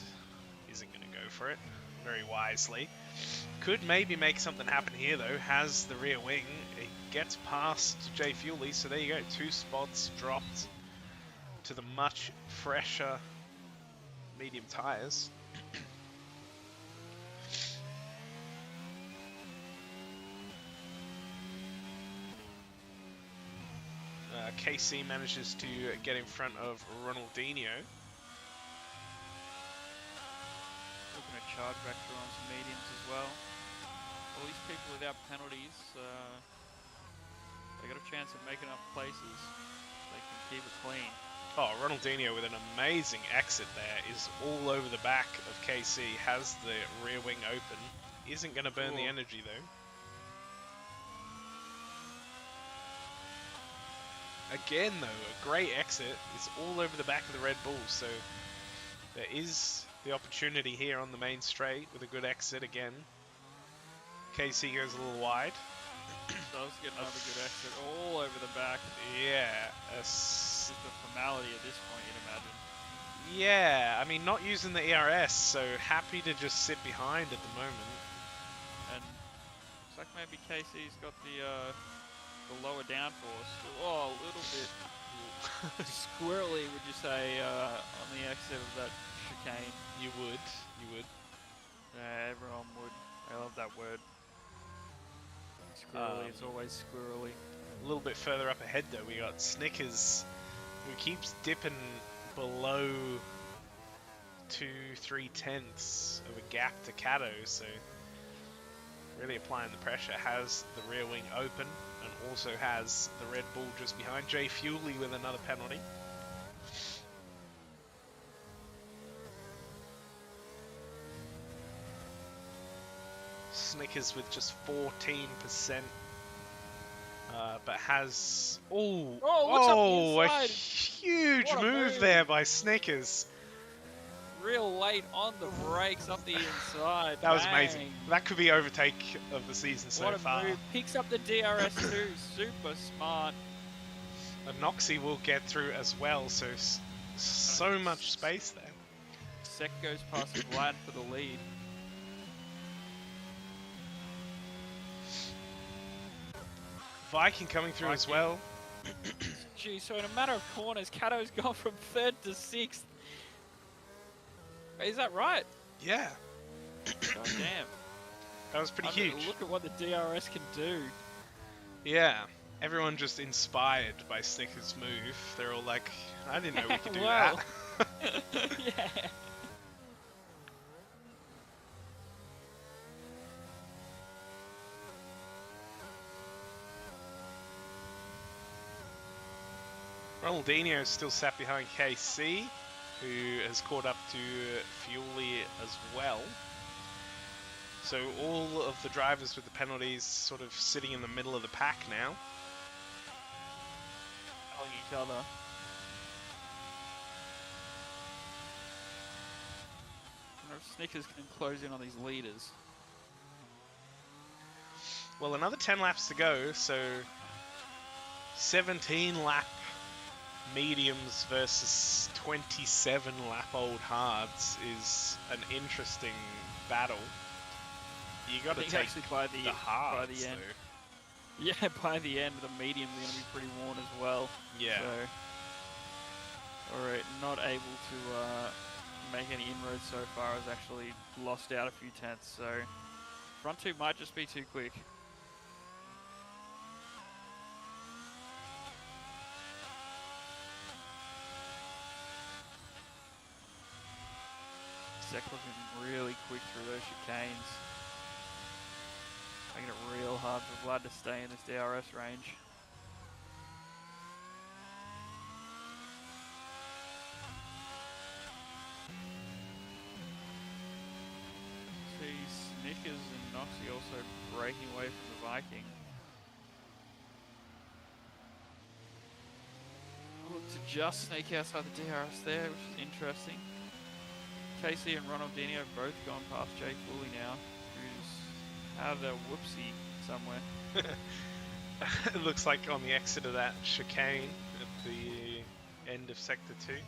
Isn't going to go for it very wisely. Could maybe make something happen here though. Has the rear wing. It gets past Jay Fuely, so there you go. 2 spots dropped to the much fresher medium tyres. KC manages to get in front of Ronaldinho. Looking at charge vector on some mediums as well. All these people without penalties, they got a chance of making up places. They can keep it clean. Oh, Ronaldinho with an amazing exit there is all over the back of KC, has the rear wing open. Isn't going to burn the energy though. Again though, a great exit is all over the back of the Red Bull, so there is the opportunity here on the main straight with a good exit again. KC goes a little wide. Does get another good exit all over the back. Yeah. It's a formality at this point, you'd imagine. Yeah, I mean, not using the ERS, so happy to just sit behind at the moment. And Looks like maybe Casey's got the lower downforce. Oh, a little bit squirrely, would you say, on the exit of that chicane? You would. Yeah, everyone would. I love that word. Squirrely, it's always squirrely. A little bit further up ahead, though, we got Snickers, who keeps dipping below 2-3 tenths of a gap to Cato, so really applying the pressure. Has the rear wing open and also has the Red Bull just behind. Jay Fuley with another penalty. Snickers with just 14%, but has what's up the inside? A huge move there by Snickers. Real late on the brakes up the inside. That was amazing. That could be overtake of the season so far. Move. Picks up the DRS too. Super smart. And Noxie will get through as well, so much space there. Sec goes past Vlad for the lead. Viking coming through as well. Gee, so in a matter of corners, Cato's gone from 3rd to 6th. Is that right? Yeah. God damn. That was pretty huge. Look at what the DRS can do. Yeah. Everyone just inspired by Snickers' move. They're all like, I didn't know we could do that. Yeah. Ronaldinho is still sat behind KC, who has caught up to Fuley as well. So all of the drivers with the penalties sort of sitting in the middle of the pack now. Telling each other. I wonder if Snickers can close in on these leaders. Well, another 10 laps to go, so 17 lap mediums versus 27 lap old hards is an interesting battle. You got to take by the hards, by the end. though. Yeah, by the end, the mediums are going to be pretty worn as well. Yeah. So, alright, not able to make any inroads so far. Has actually lost out a few tenths. So, front two might just be too quick. Sec looking really quick through those chicanes. Making it real hard for Vlad to stay in this DRS range. See Snickers and Noxie also breaking away from the Viking. Look to just sneak outside the DRS there, which is interesting. Casey and Ronaldinho both gone past Jay Fuley now, who's had a whoopsie somewhere. It looks like on the exit of that chicane at the end of Sector 2. It's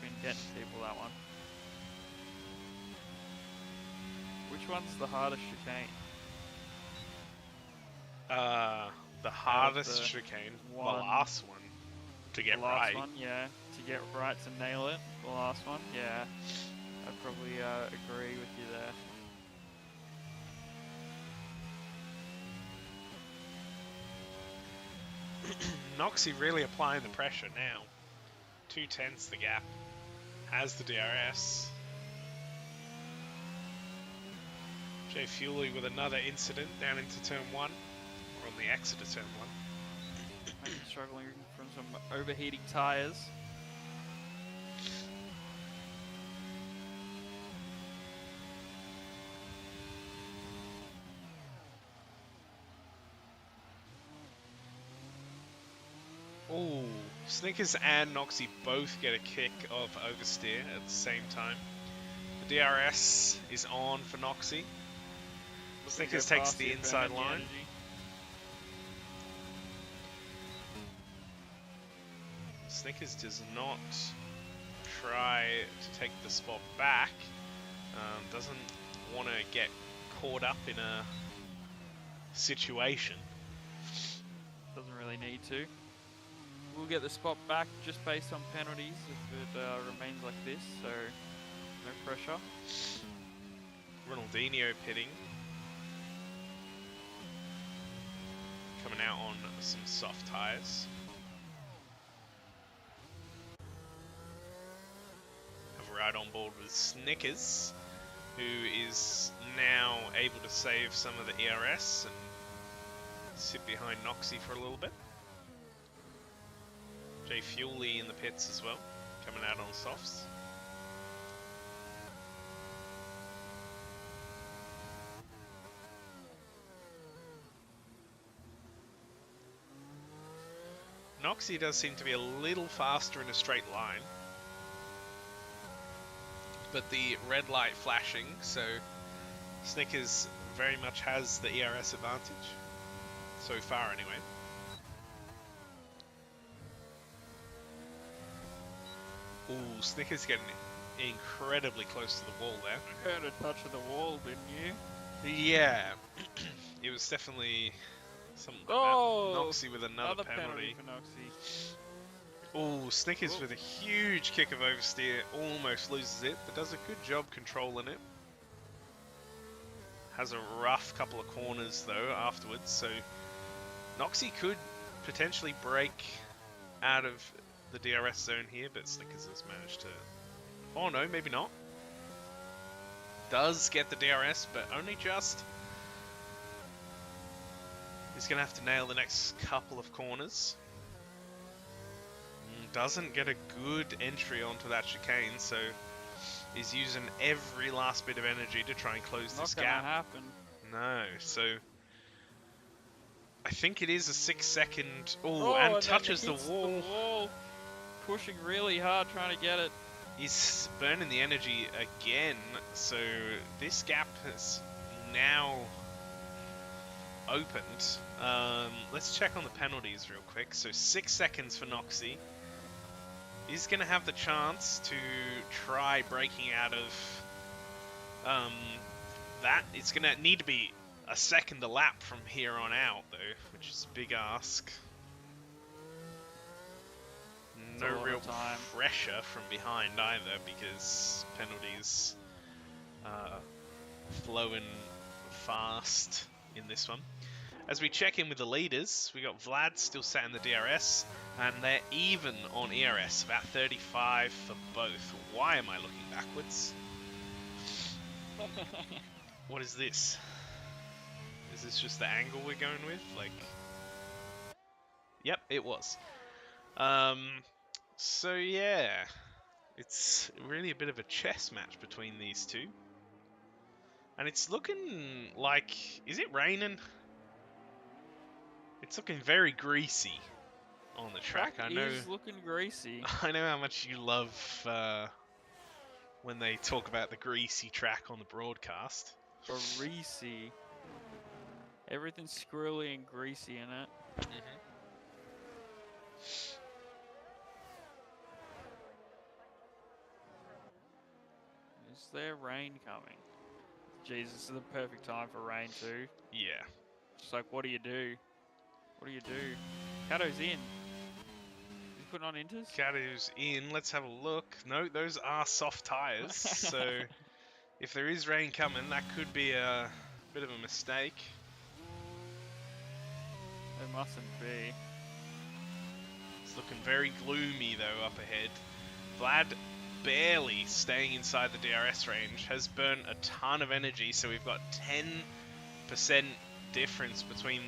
been getting people, that one. Which one's the hardest chicane? The hardest chicane, the last one, to get right. The last one, yeah. To get right, to nail it. The last one, yeah. I'd probably agree with you there. Noxie really applying the pressure now. 2 tenths the gap. Has the DRS. Jay Fuley with another incident down into turn 1. Or on the exit of turn 1. Maybe struggling from some overheating tyres. Oh, Snickers and Noxie both get a kick of oversteer at the same time. The DRS is on for Noxie. Snickers takes the inside line. Snickers does not try to take the spot back. Doesn't want to get caught up in a situation. Doesn't really need to. We'll get the spot back just based on penalties if it remains like this, so no pressure. Ronaldinho pitting. Coming out on some soft tyres. Have a ride on board with Snickers, who is now able to save some of the ERS and sit behind Noxie for a little bit. Jay Fuely in the pits as well, coming out on softs. Noxie does seem to be a little faster in a straight line, but the red light flashing, so Snickers very much has the ERS advantage, so far anyway. Ooh, Snickers getting incredibly close to the wall there. You heard a touch of the wall, didn't you? Yeah, it was definitely something like that. Noxie with another penalty. For Noxie. Ooh, Snickers with a huge kick of oversteer, almost loses it, but does a good job controlling it. Has a rough couple of corners though afterwards, so Noxie could potentially break out of the DRS zone here, but Snickers has managed to... Oh no, maybe not. Does get the DRS, but only just. He's going to have to nail the next couple of corners. Doesn't get a good entry onto that chicane, so he's using every last bit of energy to try and close this gap. Not gonna happen. No, so I think it is a 6-second. Oh, and touches the wall. Pushing really hard, trying to get it. He's burning the energy again, so this gap has now opened. Let's check on the penalties real quick. So 6 seconds for Noxie. He's going to have the chance to try breaking out of that. It's going to need to be a second a lap from here on out, though, which is a big ask. No real pressure from behind either, because penalties flowing fast in this one. As we check in with the leaders, we got Vlad still sat in the DRS, and they're even on ERS, about 35 for both. Why am I looking backwards? What is this? Is this just the angle we're going with? Like, yep, it was. So yeah, it's really a bit of a chess match between these two. And it's looking like, is it raining? It's looking very greasy on the track. I know it's looking greasy. I know how much you love when they talk about the greasy track on the broadcast. Greasy. Everything's squirrely and greasy in it. Mm-hmm. Is there rain coming? Jesus, this is the perfect time for rain too. Yeah. Just like, what do you do? What do you do? Cato's in. Is he putting on inters? Cato's in. Let's have a look. No, those are soft tyres. So if there is rain coming, that could be a bit of a mistake. It mustn't be. It's looking very gloomy though up ahead. Vlad barely staying inside the DRS range, has burnt a ton of energy, so we've got 10% difference between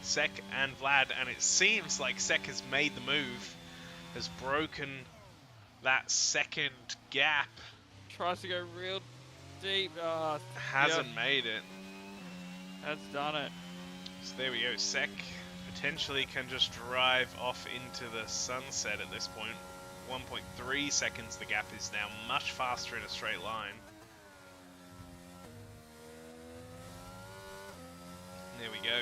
Sek and Vlad, and it seems like Sek has made the move, has broken that second gap. Tries to go real deep. Hasn't made it. That's done it. So there we go. Sek potentially can just drive off into the sunset at this point. 1.3 seconds the gap is now, much faster in a straight line. There we go.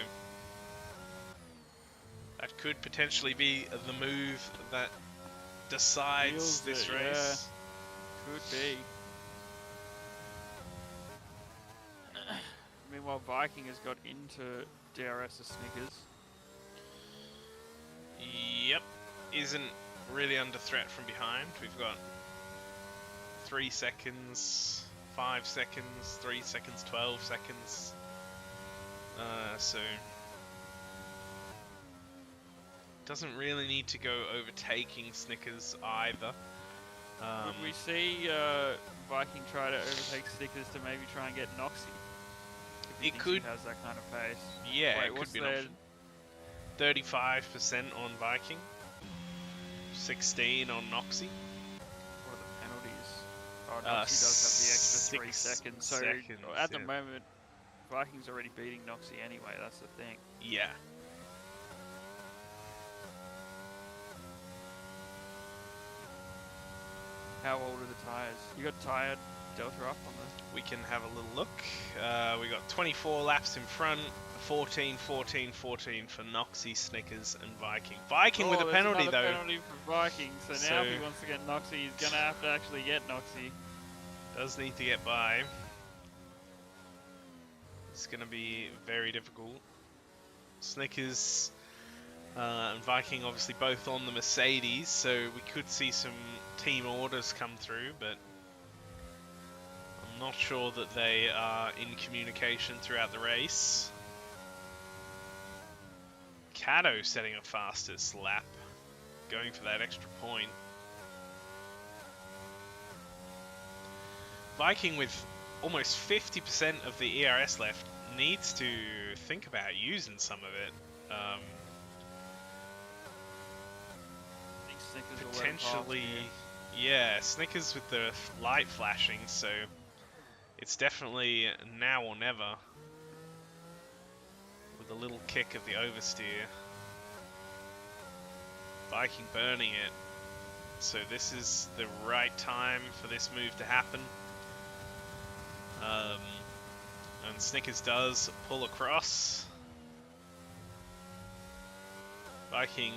That could potentially be the move that decides this race. Yeah. Could be. while Viking has got into DRS's Snickers. Yep. Isn't really under threat from behind. We've got 3 seconds, 5 seconds, 3 seconds, 12 seconds. So doesn't really need to go overtaking Snickers either. Would we see Viking try to overtake Snickers to maybe try and get Noxy? It could. He has that kind of pace. Yeah, Wait, it what's could be an option. 35% on Viking, 16 on Noxy. What are the penalties? Oh, Noxy does have the extra 3 seconds. So at the moment, Viking's already beating Noxy anyway. That's the thing. Yeah. How old are the tyres? You got tyre delta up on the... We can have a little look. We got 24 laps in front, 14, 14, 14 for Noxy, Snickers, and Viking. Viking with a penalty though. Penalty for Viking. So now if he wants to get Noxy, he's gonna have to actually get Noxy. Does need to get by. It's gonna be very difficult. Snickers and Viking obviously both on the Mercedes, so we could see some team orders come through, but I'm not sure that they are in communication throughout the race. Cato setting a fastest lap, going for that extra point. Viking with almost 50% of the ERS left needs to think about using some of it. Potentially, yeah, Snickers with the light flashing, so it's definitely now or never with a little kick of the oversteer. Viking burning it, so this is the right time for this move to happen. And Snickers does pull across. Viking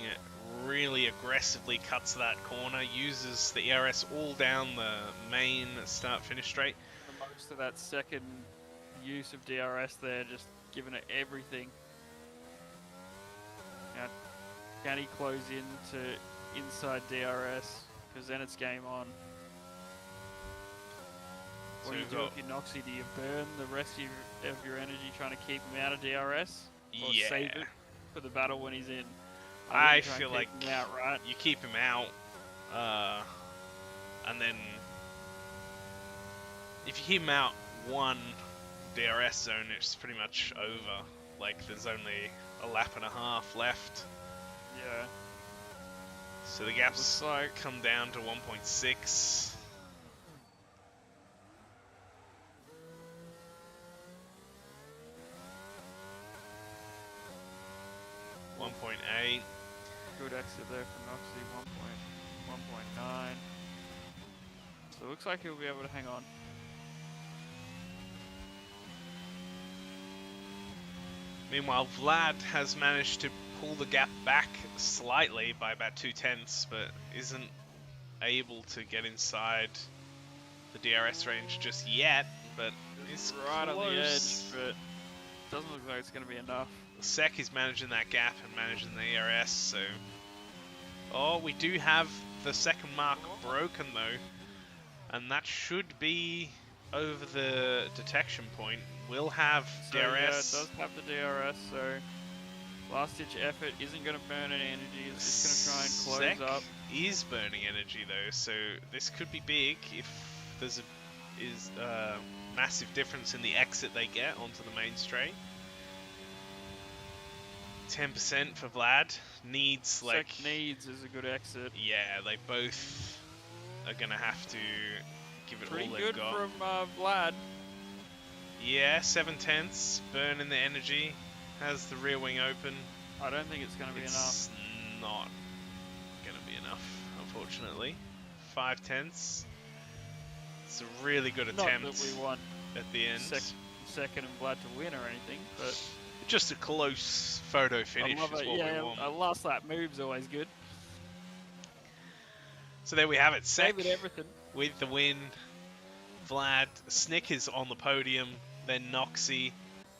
really aggressively cuts that corner, uses the ERS all down the main start-finish straight. Most of that second use of DRS there, just giving it everything. Now, can he close into inside DRS? Because then it's game on. What do you do with your Noxy? Do you burn the rest of your energy trying to keep him out of DRS? Or save it for the battle when he's in? I feel like right? you keep him out, and then if you keep him out one DRS zone, it's pretty much over. Like, there's only a lap and a half left. Yeah. So the gaps come down to 1.6. 1.8. Good exit there for Noxy, 1.9. So it looks like he'll be able to hang on. Meanwhile, Vlad has managed to pull the gap back slightly by about 2/10, but isn't able to get inside the DRS range just yet, but it's right close. On the edge, but doesn't look like it's going to be enough. Sek is managing that gap and managing the ERS, so... Oh, we do have the second mark broken though, and that should be over the detection point. We'll have DRS. Yeah, it does have the DRS, so last ditch effort isn't going to burn any energy, it's just going to try and close up. Is burning energy though, so this could be big if there's a massive difference in the exit they get onto the main straight. 10% for Vlad. Needs like... Needs is a good exit. Yeah, they both are going to have to give it pretty all they've got. Pretty good from Vlad. Yeah, 7/10, burning the energy. Has the rear wing open. I don't think it's going to be enough. It's not going to be enough, unfortunately. 5/10. It's a really good attempt. Not that we want at the end. Second and Vlad to win or anything, but... Just a close photo finish is what we want. A last lap move's always good. So there we have it. Sek everything. with the win. Vlad, Snickers on the podium, then Noxy,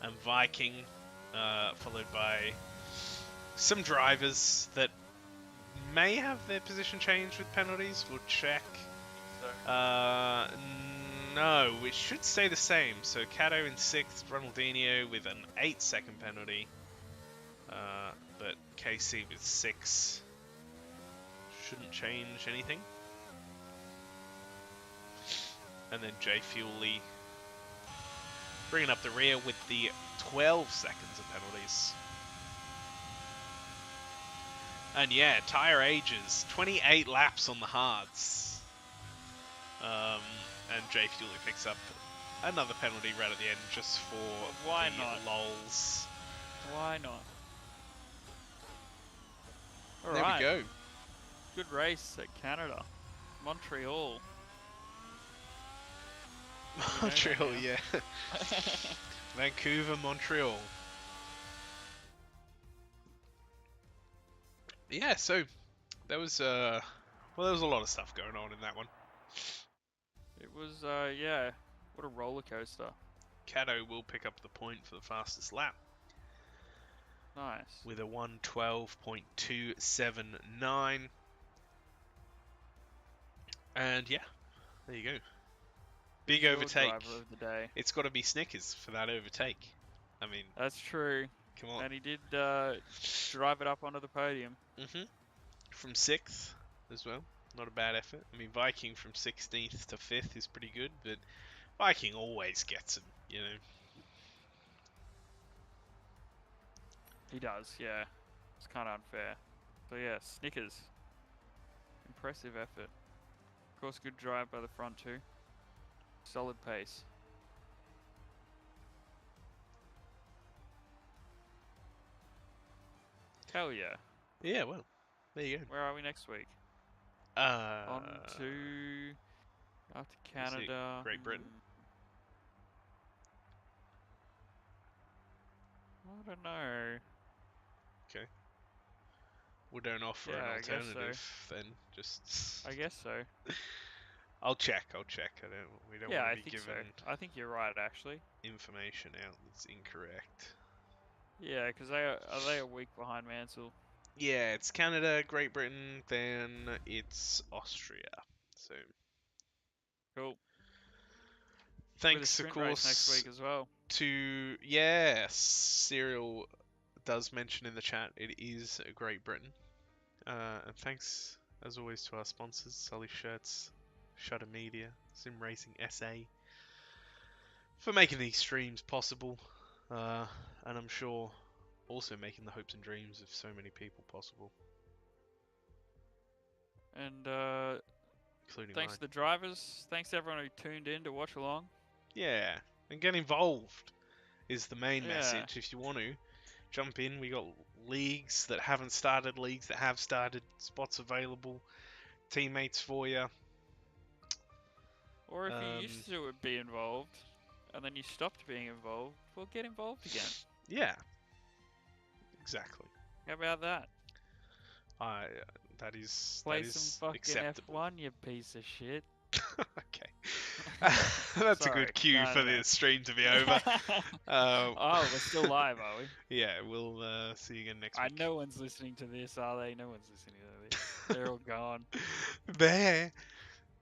and Viking, followed by some drivers that may have their position changed with penalties. We'll check. No, it should stay the same. So Cato in 6th, Ronaldinho with an 8-second penalty. But KC with 6 shouldn't change anything. And then Jay Fuely bringing up the rear with the 12 seconds of penalties. And yeah, tyre ages, 28 laps on the hards. And Jay Fuely picks up another penalty right at the end just for Why the not? lols. Why not? There we go. Good race at Canada. Montreal. Montreal, yeah. Vancouver, Montreal. Yeah, so there was well, there was a lot of stuff going on in that one. It was yeah, what a roller coaster. Cato will pick up the point for the fastest lap Nice. with a 1:12.279. And yeah, there you go. Big Your overtake. driver of the day. It's got to be Snickers for that overtake. I mean, That's true. come on. And he did drive it up onto the podium. From 6th as well. Not a bad effort. I mean, Viking from 16th to 5th is pretty good, but Viking always gets him, you know. He does, yeah. It's kind of unfair. So yeah, Snickers. Impressive effort. Of course, good drive by the front two. Solid pace. Hell yeah. Yeah, well, there you go. Where are we next week? On to after Canada. Great Britain. I don't know. Okay. We don't offer Yeah, an I guess so. alternative, then just. I guess so. I'll check. We don't Yeah, want I to be think so. giving I think you're right, actually. information out that's incorrect. Yeah, because are they a week behind Mansell? Yeah, it's Canada, Great Britain, then it's Austria. So. Cool. Thanks, With a sprint of course, race next week as well. to yes, Cyril does mention in the chat it is Great Britain. And thanks, as always, to our sponsors, Sully Shirts, Shutter Media, Sim Racing SA, for making these streams possible. And I'm sure also making the hopes and dreams of so many people possible. And Including thanks mine. to the drivers. Thanks to everyone who tuned in to watch along. Yeah, and get involved is the main Yeah. message. If you want to jump in, we got leagues that haven't started, leagues that have started, spots available, teammates for you. Or if you used to be involved and then you stopped being involved, well, get involved again. Yeah, exactly. How about that? That is Play that is some fucking acceptable. F1, you piece of shit. Okay. That's Sorry. a good cue for the stream to be over. Oh, we're still live, are we? Yeah, we'll see you again next week. No one's listening to this, are they? No one's listening to this. They're all gone. Bear.